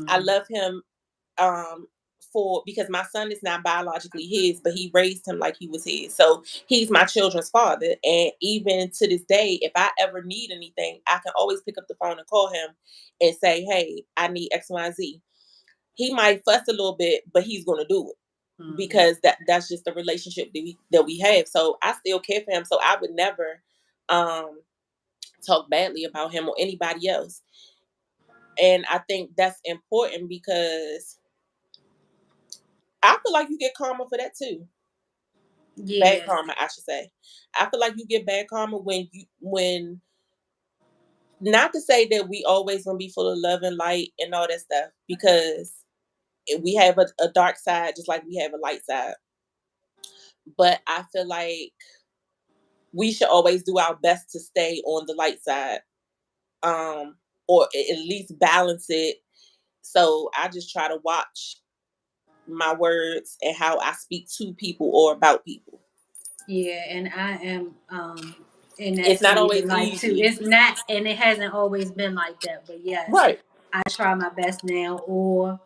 I
Mhm.
love him um for because my son is not biologically his, but he raised him like he was his. So he's my children's father. And even to this day, if I ever need anything, I can always pick up the phone and call him and say, hey, I need X, Y, and Z. He might fuss a little bit, but he's gonna do it
Mhm.
because that's just the relationship that we have. So I still care for him. So I would never um talk badly about him or anybody else. And I think that's important because I feel like you get karma for that too. Bad
Yeah.
karma, I should say. I feel like you get bad karma when not to say that we always gonna be full of love and light and all that stuff because we have a dark side just like we have a light side. But I feel like we should always do our best to stay on the light side, um, or at least balance it. So I just try to watch my words and how I speak to people or about people.
Yeah, and I am in that
It's not
stage of
always
life too.
easy.
It's not, and it hasn't always been like that, but yes,
Right.
I try my best now, or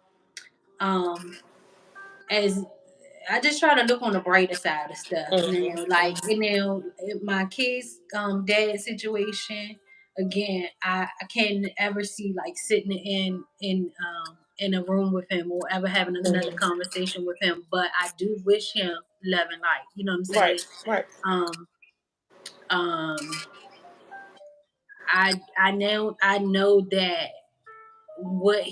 um as I just try to look on the brighter side of stuff now. Like,
Hmm.
my kids' dad situation. Again, I can't ever see like sitting in a room with him or ever having another
Hmm.
conversation with him. But I do wish him love and light. You know what I'm
Right.
saying?
Right.
Um, um, I know that what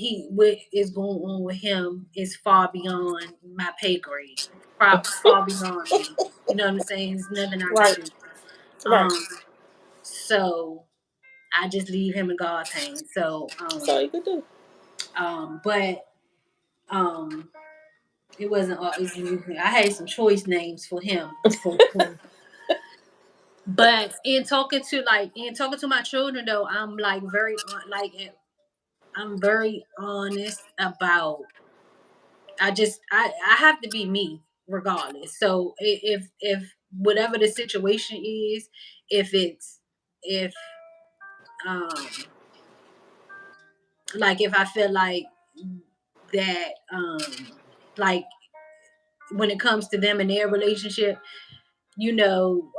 is going on with him is far beyond my pay grade, far beyond me. You know what I'm saying? There's nothing I can
Right.
do.
Right.
Um, so I just leave him in God's hands. So,
That's all you could do.
but um, it wasn't all easy. I had some choice names for him. But in talking to my children though, I'm like I'm very honest about I have to be me regardless. So if whatever the situation is, if it's if um like if I feel like that like when it comes to them and their relationship, you know,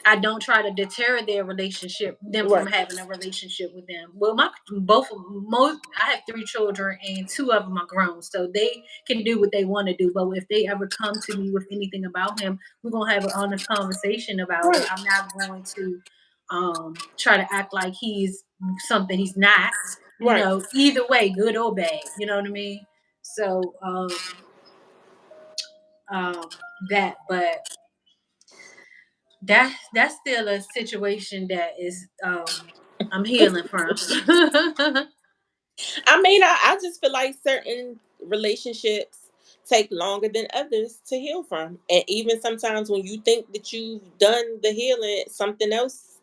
I don't try to deter them from
Right.
having a relationship with them. Well, my both of most I have 3 children and 2 of them are grown, so they can do what they want to do. But if they ever come to me with anything about him, we're gonna have an honest conversation about it.
Right.
I'm not going to try to act like he's something he's not.
Right.
Either way, good or bad. You know what I mean? So that, but that's still a situation that is I'm healing from.
I mean, I just feel like certain relationships take longer than others to heal from. And even sometimes when you think that you've done the healing, something else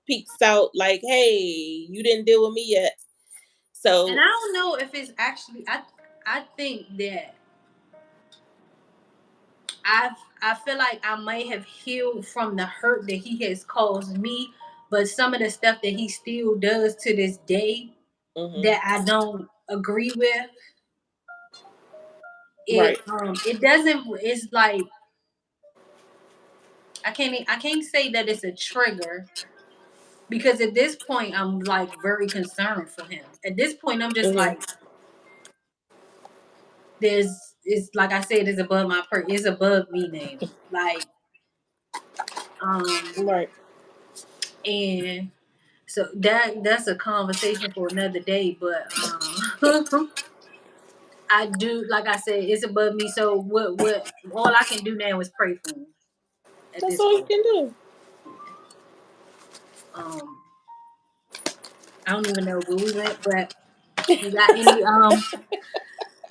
peeks out like, hey, you didn't deal with me yet.
And
So,
I don't know if it's actually I think that I've I feel like I might have healed from the hurt that he has caused me, but some of the stuff that he still does to this day
mhm,
that I don't agree with,
right,
it doesn't it's like I can't say that it's a trigger because at this point I'm like very concerned for him. At this point I'm just
mhm,
like it's like I said, it's above me now. Like um
right.
and so that's a conversation for another day. But I do like I said, it's above me. So what all I can do now is pray for him at
That's
this
all you
point.
can do.
Yeah. Um I don't even know where we went, but you got any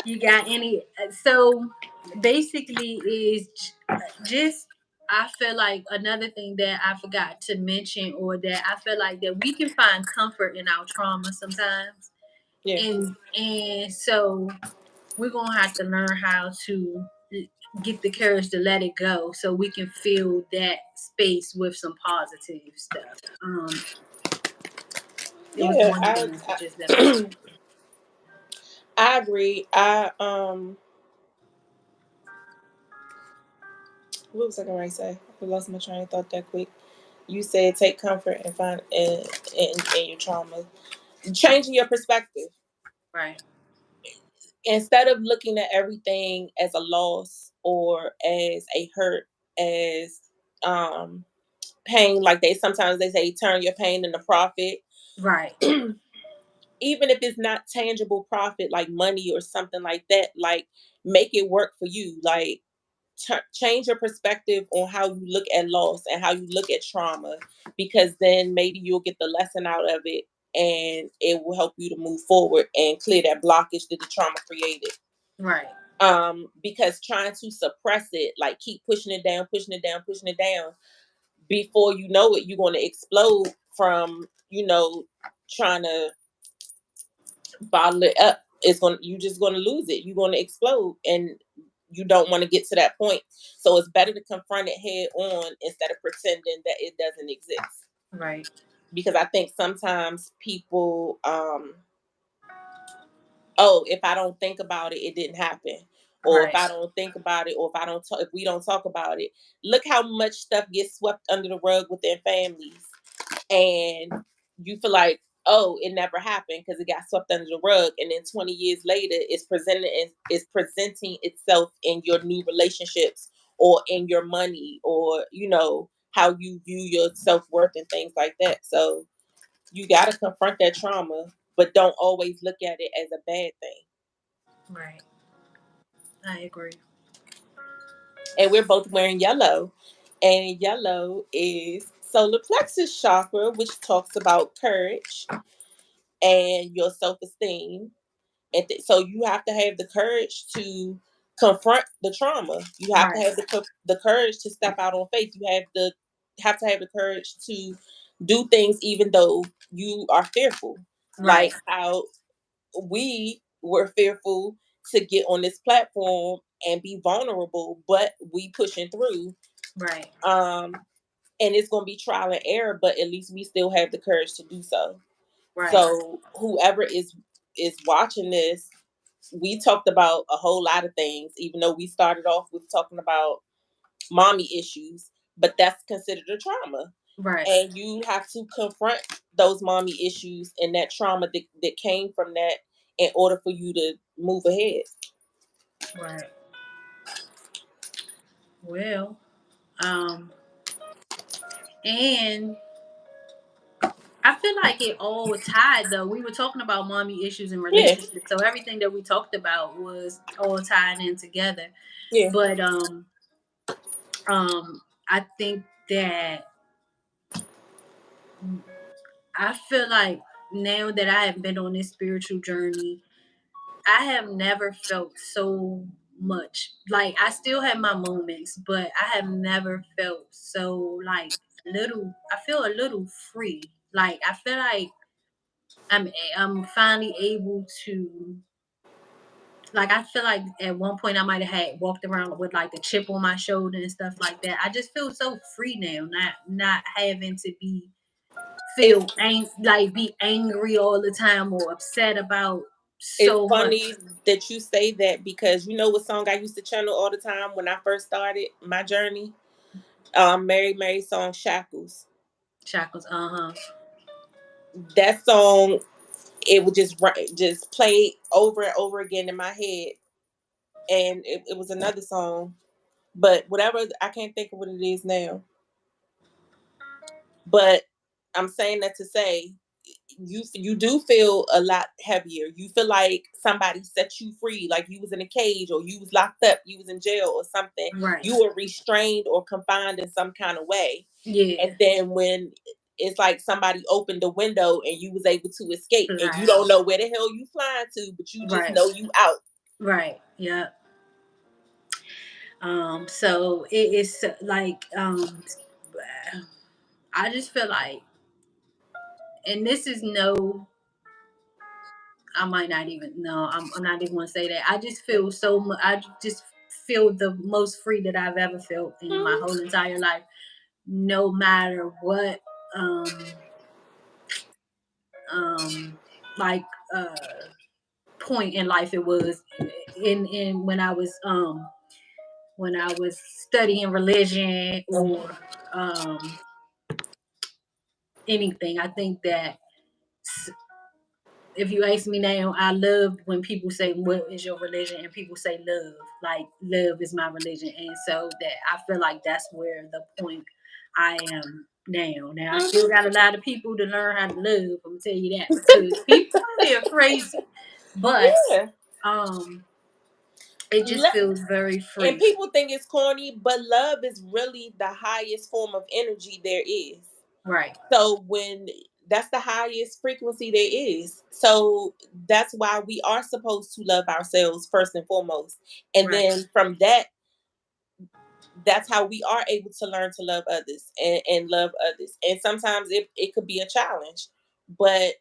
you got any so basically is just, I feel like another thing that I forgot to mention, or that I feel like that we can find comfort in our trauma sometimes.
Yeah.
And so we're gonna have to learn how to get the courage to let it go so we can fill that space with some positive stuff. It was
Yeah,
one of the messages that I
I,
got.
I agree. What was I gonna say? I lost my train of thought that quick. You said take comfort and find in your trauma. Changing your perspective.
Right,
Instead of looking at everything as a loss or as a hurt, as um pain, like they sometimes they say turn your pain into profit.
right,
Even if it's not tangible profit like money or something like that, like make it work for you. Like change your perspective on how you look at loss and how you look at trauma, because then maybe you'll get the lesson out of it and it will help you to move forward and clear that blockage that the trauma created.
right,
Because trying to suppress it, like keep pushing it down, pushing it down, pushing it down, before you know it, you're going to explode from, trying to bottle it up. You just going to lose it. You're going to explode, and you don't want to get to that point. So it's better to confront it head on instead of pretending that it doesn't exist.
right,
Because I think sometimes people, oh, if I don't think about it, it didn't happen. Or if
right,
I don't think about it, or if we don't talk about it, look how much stuff gets swept under the rug within families, and you feel like, oh, it never happened because it got swept under the rug, and then 20 years later, it's presenting itself in your new relationships or in your money, or how you view your self worth and things like that. So you got to confront that trauma, but don't always look at it as a bad thing.
right. I agree.
And we're both wearing yellow, and yellow is solar plexus chakra, which talks about courage and your self-esteem. So you have to have the courage to confront the trauma. You have to
Right,
have the courage to step out on faith. You have to have the courage to do things even though you are fearful.
right,
Like how we were fearful to get on this platform and be vulnerable, but we pushing through.
right,
Um, and it's gonna be trial and error, but at least we still have the courage to do so.
right,
So whoever is watching this, we talked about a whole lot of things, even though we started off with talking about mommy issues, but that's considered a trauma.
right,
And you have to confront those mommy issues and that trauma that came from that in order for you to move ahead.
right. Well, um, and I feel like it all tied though. We were talking about mommy issues and
Yeah,
relationships, so everything that we talked about was all tied in together.
yeah.
But I think that I feel like now that I have been on this spiritual journey, I have never felt so much. Like I still have my moments, but I have never felt so like little. I feel a little free. Like I feel like I'm finally able to, like I feel like at one point I might have had walked around with like the chip on my shoulder and stuff like that. I just feel so free now, not having to
It's
like be angry all the time or upset about
it's
so much.
funny that you say that, because you know what song I used to channel all the time when I first started my journey? Mary song Shackles.
Shackles, uh-huh.
That song, it would just play over and over again in my head, and it was another song, but whatever, I can't think of what it is now. But I'm saying that to say, you do feel a lot heavier. You feel like somebody set you free, like you was in a cage, or you was locked up, you was in jail or something.
Right.
You were restrained or confined in some kind of way. And
Yeah.
then when it's like somebody opened the window and you was able to escape, and you
Right.
don't know where the hell you flying to, but you just
Right.
know you out.
Right. Yeah. So it is like I just feel like, and this is no, I might not even no, I'm not even gonna say that. I just feel so much. I just feel the most free that I've ever felt in my
Mhm.
whole entire life, no matter what um um like point in life it was. In when I was studying religion or um anything. I think that if you ask me now, I love when people say, "What is your religion?" and people say, "Love." Like love is my religion, and so that I feel like that's where the point I am now. Now I still
Mhm.
got a lot of people to learn how to love. I'm gonna tell you that because people out here crazy, but
Yeah.
um, it just
Let,
feels very
and
free.
people think it's corny, but love is really the highest form of energy there is.
Right,
So when that's the highest frequency there is. So that's why we are supposed to love ourselves first and foremost. And
right,
then from that, that's how we are able to learn to love others and love others. And sometimes it could be a challenge. But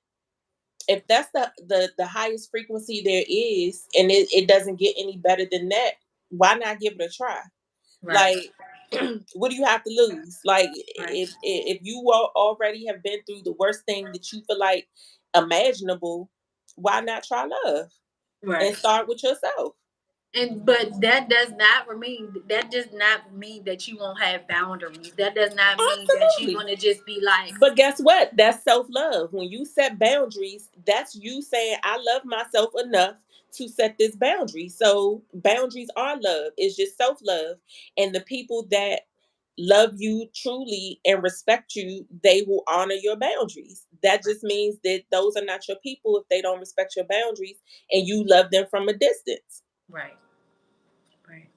if that's the highest frequency there is and it doesn't get any better than that, why not give it a try?
right,
Like, what do you have to lose? Like,
right,
if you already have been through the worst thing that you feel like imaginable, why not try love and
right.
start with yourself?
And but that does not mean that you won't have boundaries. That does not mean that you're
Absolutely.
gonna just be like,
But guess what? That's self love. When you set boundaries, that's you saying, I love myself enough to set this boundary. So, boundaries are love, it's just self love. And the people that love you truly and respect you, they will honor your boundaries. That just means that those are not your people if they don't respect your boundaries and you love them from a distance.
right, right.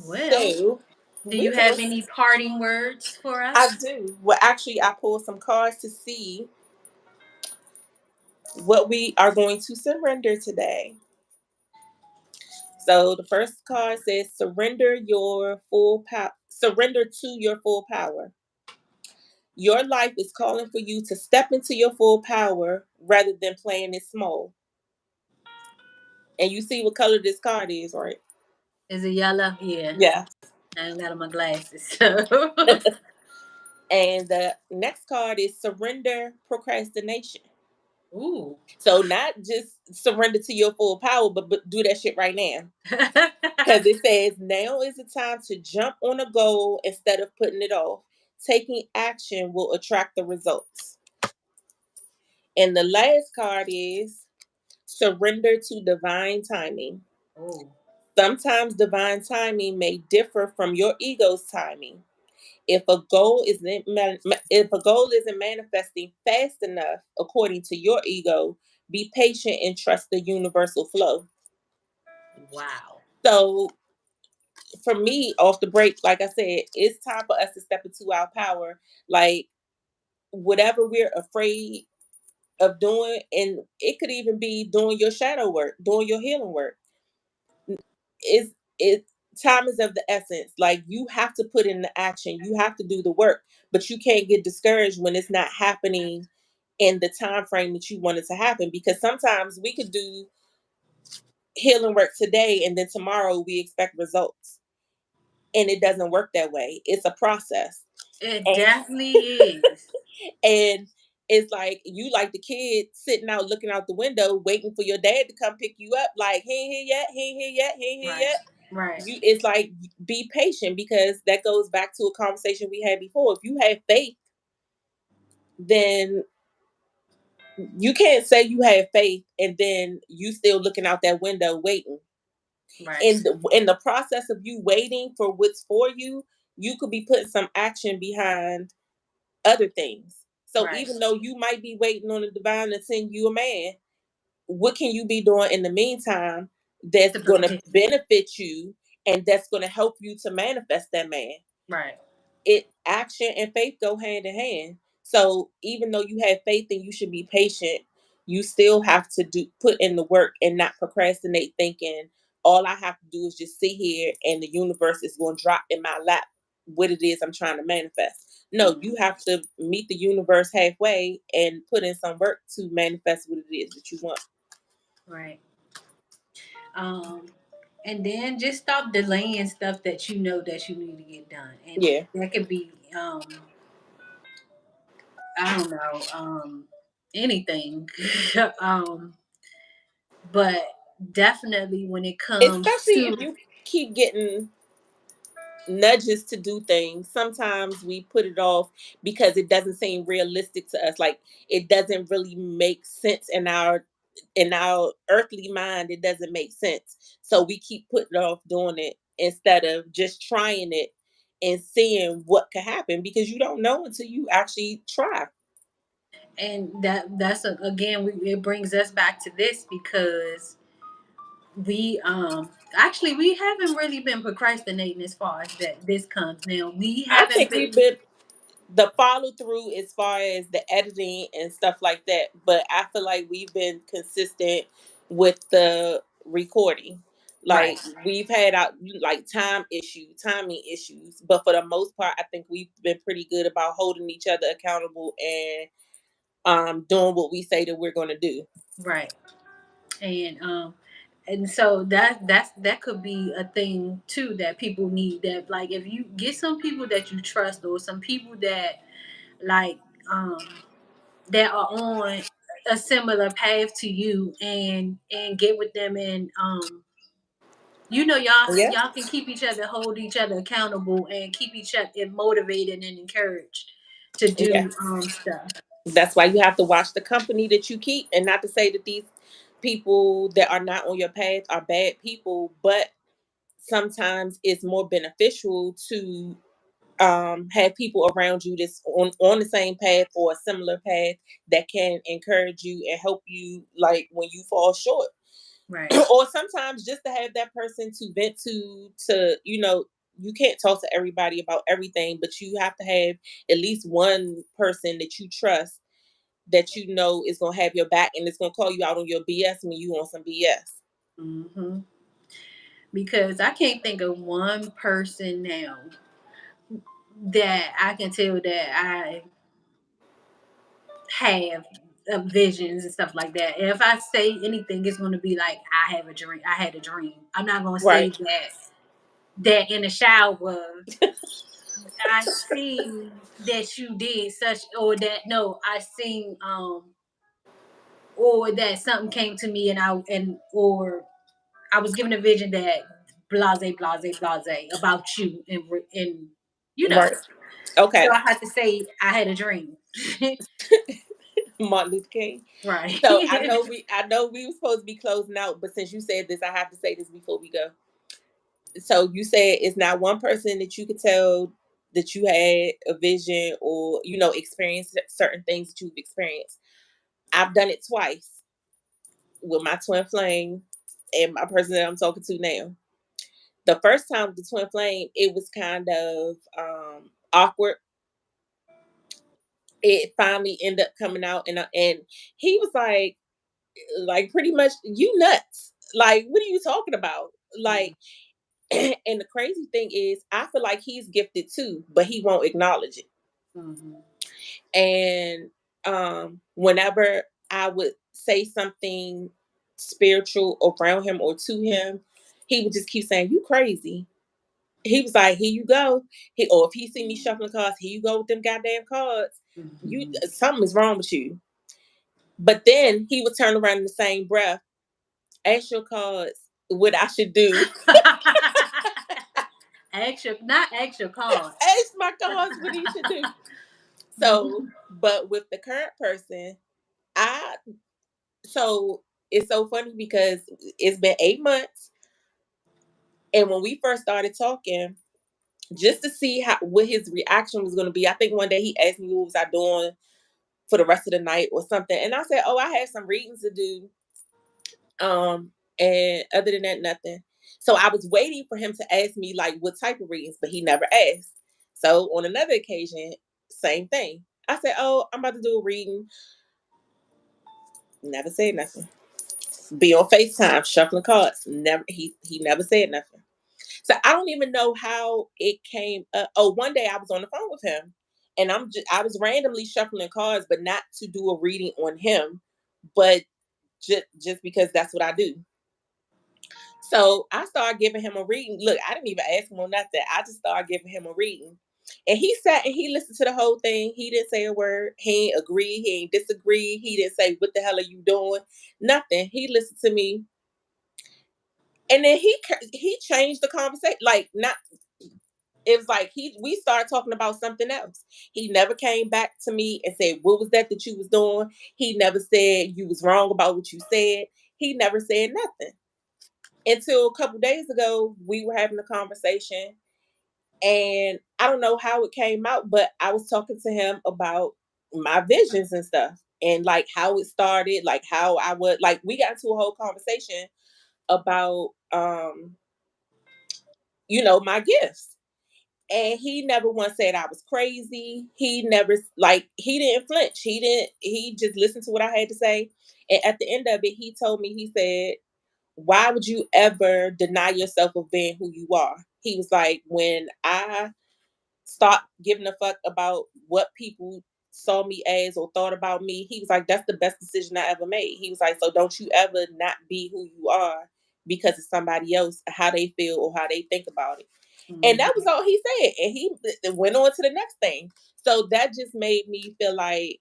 Well,
So,
do
we're
you
going
have
to.
any parting words for
I
us?
do. Well, actually, I pulled some cards to see what we are going to surrender today. So the first card says surrender your full power. Surrender to your full power. Your life is calling for you to step into your full power rather than playing it small. And you see what color this card is, right?
Is it yellow? Yeah.
Yeah.
I don't got on my glasses. So
And the next card is surrender procrastination.
ooh.
So not just surrender to your full power, but do that shit right now. Because it says now is the time to jump on a goal instead of putting it off. Taking action will attract the results. And the last card is surrender to divine timing.
oh,
Sometimes divine timing may differ from your ego's timing. If a goal isn't manifesting fast enough according to your ego, be patient and trust the universal flow.
wow.
So for me, off the break, like I said, it's time for us to step into our power. Like whatever we're afraid of doing, and it could even be doing your shadow work, doing your healing work. Is it time is of the essence. Like you have to put in the action, you have to do the work, but you can't get discouraged when it's not happening in the time frame that you want it to happen. Because sometimes we could do healing work today, and then tomorrow we expect results, and it doesn't work that way. It's a process.
It
And
definitely is.
and it's like you like the kid sitting out looking out the window waiting for your dad to come pick you up, like he ain't here yet, he ain't here yet, he ain't here
Right.
yet.
Right.
You It's like be patient, because that goes back to a conversation we had before. If you have faith, then you can't say you have faith and then you still looking out that window waiting.
Right.
In the process of you waiting for what's for you, you could be putting some action behind other things. So
Right.
even though you might be waiting on the divine to send you a man, what can you be doing in the meantime that's
To
going to
prepare.
benefit you and that's going to help you to manifest that man?
Right.
It Action and faith go hand in hand. So even though you have faith and you should be patient, you still have to do put in the work and not procrastinate thinking, all I have to do is just sit here and the universe is going to drop in my lap what it is I'm trying to manifest. No, you have to meet the universe halfway and put in some work to manifest what it is that you want.
Right. Um, and then just stop delaying stuff that you know that you need to get done. And
Yeah.
that could be I don't know, anything. um, but definitely when it comes
Especially if
to
you keep getting nudges to do things, sometimes we put it off because it doesn't seem realistic to us. Like it doesn't really make sense in our earthly mind. It doesn't make sense, so we keep putting off doing it instead of just trying it and seeing what could happen, because you don't know until you actually try.
and that's again it brings us back to this because we actually we haven't really been procrastinating as far as that this comes now. We
I
haven't
think we've
been
been the follow through as far as the editing and stuff like that, but I feel like we've been consistent with the recording.
right.
Like we've had our like timing issues, but for the most part, I think we've been pretty good about holding each other accountable and doing what we say that we're going to do.
Right. And so that could be a thing too that people need, that like if you get some people that you trust or some people that like that are on a similar path to you and get with them and
Yeah.
y'all can keep each other, hold each other accountable and keep each other motivated and encouraged to do
Yes.
stuff.
That's why you have to watch the company that you keep, and not to say that these people that are not on your path are bad people, but sometimes it's more beneficial to have people around you that's on the same path or a similar path that can encourage you and help you like when you fall short.
Right.
Or sometimes just to have that person to vent to you can't talk to everybody about everything, but you have to have at least one person that you trust, that you know is going to have your back and it's going to call you out on your BS when you on some BS.
Hmm. Because I can't think of one person now that I can tell that I have visions and stuff like that. And if I say anything, it's going to be like I have a dream. I had a dream. I'm not going to say
Right.
that in the shower. I seen that you did such, or that no, I seen or that something came to me and or I was given a vision that blase blase blase about you and you know.
Right. Okay.
So I had to say I had a dream.
Martin Luther King.
Right.
So I know we were supposed to be closing out, but since you said this, I have to say this before we go. So you said it's not one person that you could tell that you had a vision or experienced certain things that you've experienced. I've done it twice with my twin flame and my person that I'm talking to now. The first time with the twin flame, it was kind of awkward. It finally ended up coming out, and he was like pretty much, you nuts. Like, what are you talking about? Like, and the crazy thing is, I feel like he's gifted too, but he won't acknowledge it.
Mhm.
And whenever I would say something spiritual around him or to him, he would just keep saying, "You crazy." He was like, "Here you go." Or if he see me shuffling cards, "Here you go with them goddamn cards. You
Mhm.
something is wrong with you." But then he would turn around in the same breath, ask your cards what I should do.
Extra, not extra cards.
Ask my cards what he should do. So, but with the current person, I so it's so funny because it's been 8 months, and when we first started talking, just to see how what his reaction was going to be, I think one day he asked me what was I doing for the rest of the night or something, and I said, "Oh, I had some readings to do." And other than that, nothing. So I was waiting for him to ask me like what type of readings, but he never asked. So on another occasion, same thing. I said, "Oh, I'm about to do a reading." Never said nothing. Be on FaceTime, shuffling cards. Never he never said nothing. So I don't even know how it came up. Oh, one day I was on the phone with him and I was randomly shuffling cards, but not to do a reading on him, but just because that's what I do. So I started giving him a reading. Look, I didn't even ask him or nothing. I just started giving him a reading. And he sat and he listened to the whole thing. He didn't say a word. He ain't agree. He ain't disagree. He didn't say, "What the hell are you doing?" Nothing. He listened to me. And then he changed the conversation. Like, not, it was like we started talking about something else. He never came back to me and said, "What was that you was doing?" He never said you was wrong about what you said. He never said nothing until a couple days ago. We were having a conversation, and I don't know how it came out, but I was talking to him about my visions and stuff, and like how it started, like how I would, like, we got into a whole conversation about my gifts. And he never once said I was crazy. He never, like, he didn't flinch. He just listened to what I had to say. And at the end of it, he told me, he said, "Why would you ever deny yourself of being who you are?" He was like, "When I stop giving a fuck about what people saw me as or thought about me," he was like, "That's the best decision I ever made." He was like, "So don't you ever not be who you are because of somebody else, how they feel or how they think about it." And that was all he said. And he went on to the next thing. So that just made me feel like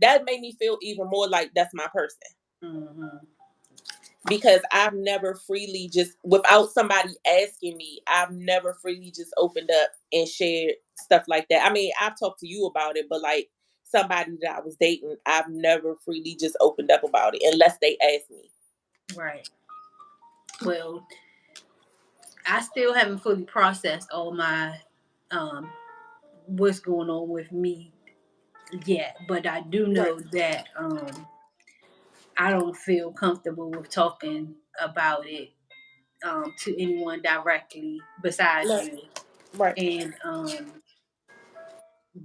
that made me feel even more like that's my person.
Mm-hmm.
Because I've never freely, just without somebody asking me, I've never freely just opened up and shared stuff like that. I mean, I've talked to you about it, but like somebody that I was dating, I've never freely just opened up about it unless they asked me.
Right. Well, I still haven't fully processed all my um what's going on with me yet, but I do
Right.
know that I don't feel comfortable with talking about it to anyone directly besides
Right.
you.
Right.
And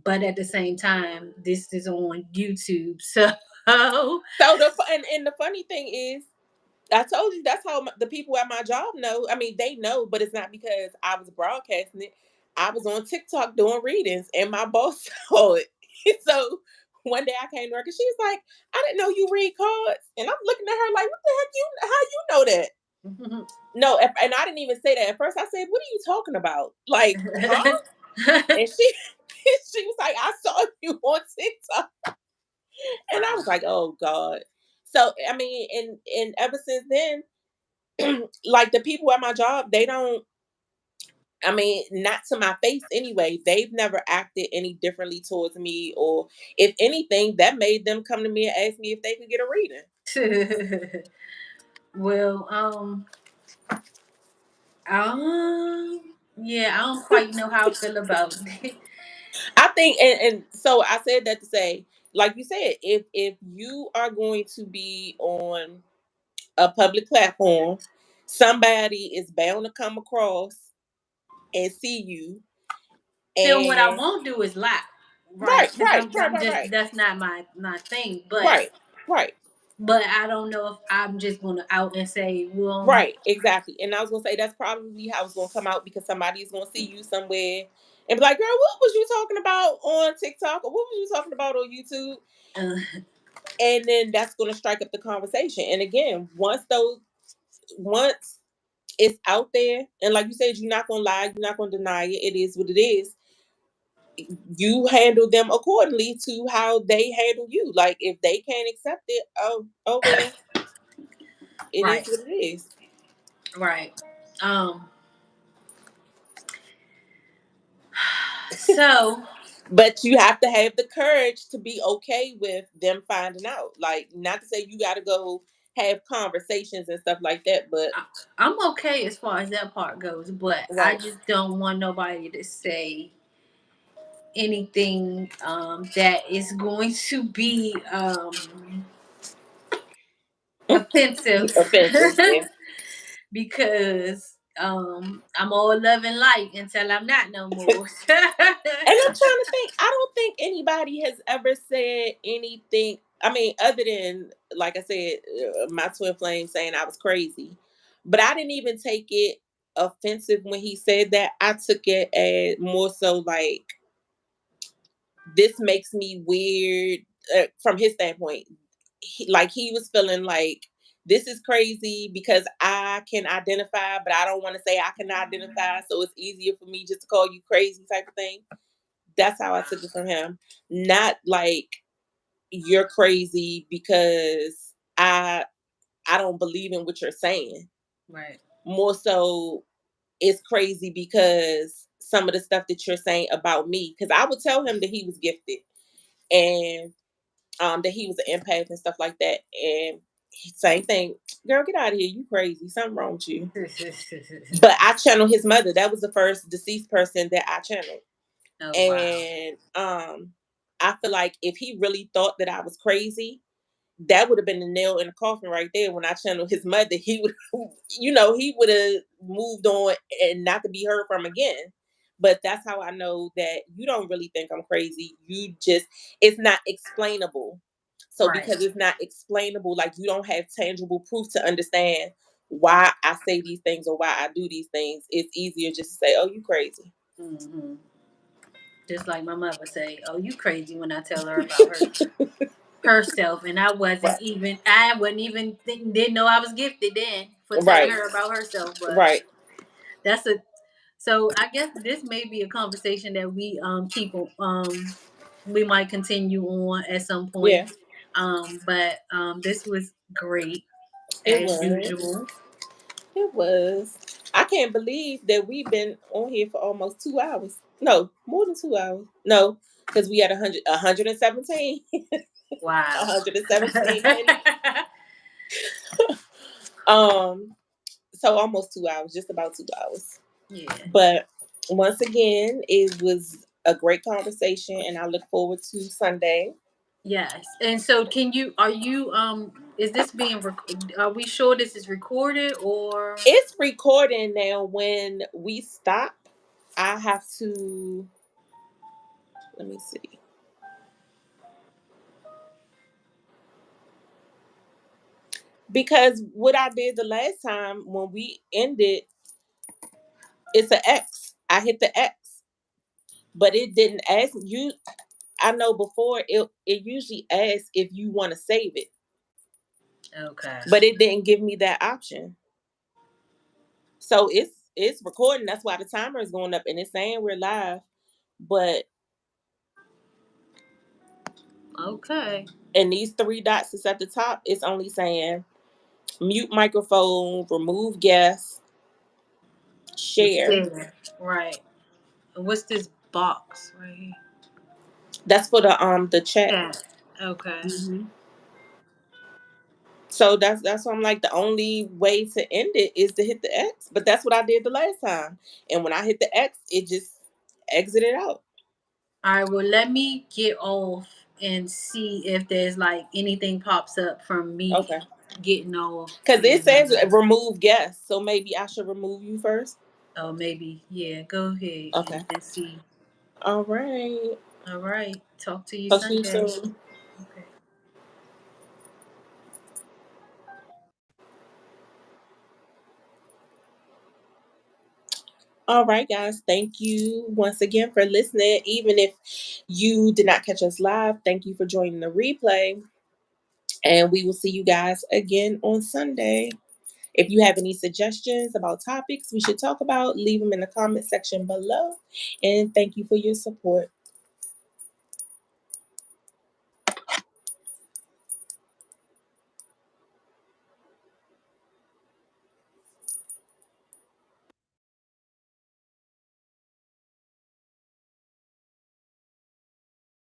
but at the same time, this is on YouTube, so
So and the funny thing is, I told you that's how the people at my job know. I mean, they know, but it's not because I was broadcasting it. I was on TikTok doing readings, and my boss saw it. So one day I came to work, and she was like, "I didn't know you read cards." And I'm looking at her like, "What the heck? How you know that?" No, and I didn't even say that at first. I said, "What are you talking about? Like, huh?" And she she was like, "I saw you on TikTok," and I was
Wow.
like, "Oh God." So I mean, and ever since then, like, the people at my job, they don't, I mean, not to my face anyway, they've never acted any differently towards me, or if anything, that made them come to me and ask me if they could get a reading.
Well, yeah, I don't quite know how I feel about it.
I think, and so I said that to say, like you said, if you are going to be on a public platform, somebody is bound to come across and see you.
Still, what I
And
won't do is lie, right?
right,
Because
right, right,
I'm
right,
just
right,
that's not my thing.
right, right.
But I don't know if I'm just gonna out and say, well,
Right, exactly. And I was gonna say that's probably how it's gonna come out, because somebody is gonna see you somewhere and be like, "Girl, what was you talking about on TikTok, or what was you talking about on YouTube?"
uh,
And then that's gonna strike up the conversation. And again, once it's out there, and like you said, you're not gonna lie, you're not gonna deny it. It is what it is. You handle them accordingly to how they handle you. Like, if they can't accept it, oh well, it is
right,
what it is.
right. Um, so
But you have to have the courage to be okay with them finding out. Like, not to say you got to go have conversations and stuff like that, but
I, I'm okay as far as that part goes, but I
right.
just don't want nobody to say anything that is going to be offensive
Offensive, yeah.
because I'm all love and light until I'm not no more.
And I'm trying to think. I don't think anybody has ever said anything. I mean, other than, like I said, my twin flame saying I was crazy, but I didn't even take it offensive when he said that. I took it as more so like, this makes me weird from his standpoint. Like he was feeling like this is crazy because I can identify, but I don't want to say I can identify, so it's easier for me just to call you crazy type of thing. That's how I took it from him. Not like you're crazy because I don't believe in what you're saying.
Right.
More so, it's crazy because some of the stuff that you're saying about me, because I would tell him that he was gifted and that he was an empath and stuff like that. And same thing, girl, get out of here. You crazy. Something wrong with you. But I channeled his mother. That was the first deceased person that I channeled.
Oh wow.
And I feel like if he really thought that I was crazy, that would have been the nail in the coffin right there. When I channeled his mother, he would, he would have moved on and not to be heard from again. But that's how I know that you don't really think I'm crazy. You just, it's not explainable. So
Right.
because it's not explainable, like you don't have tangible proof to understand why I say these things or why I do these things, it's easier just to say, "Oh, you crazy."
Hmm. Just like my mother say, "Oh, you crazy," when I tell her about herself, and
Right,
I wasn't even didn't know I was gifted then for telling
right,
her about herself. But
right.
that's a so I guess this may be a conversation that we keep we might continue on at some point.
Yeah,
But this was great
it
as
was.
usual.
It was. I can't believe that we've been on here for almost 2 hours. No, more than 2 hours. No, because we had 117,
Wow.
117 minutes. Um, so almost 2 hours, just about 2 hours.
Yeah.
But once again, it was a great conversation, and I look forward to Sunday.
Yes. And so are you is this are we sure this is recorded or
It's recording now. When we stop, I have to, let me see. Because what I did the last time when we ended, it's an X. I hit the X, but it didn't ask you. I know before it usually asks if you want to save it,
okay.
but it didn't give me that option. So it's recording. That's why the timer is going up and it's saying we're live. But
Okay.
and these three dots is at the top. It's only saying mute microphone, remove guest,
The
share.
share. Right. And what's this box right here?
That's for the chat.
Chat. Okay.
Mm-hmm. So that's why I'm like, the only way to end it is to hit the X. But that's what I did the last time. And when I hit the X, it just exited out.
All right, well let me get off and see if there's like anything pops up from me
Okay.
getting off
Because it says
and
remove guests. So maybe I should remove you first.
oh maybe yeah, go ahead
Okay.
and see.
All right.
All right. Talk to you
Talk to you
Sunday.
soon.
Okay.
All right, guys. Thank you once again for listening. Even if you did not catch us live, thank you for joining the replay. And we will see you guys again on Sunday. If you have any suggestions about topics we should talk about, leave them in the comment section below. And thank you for your support.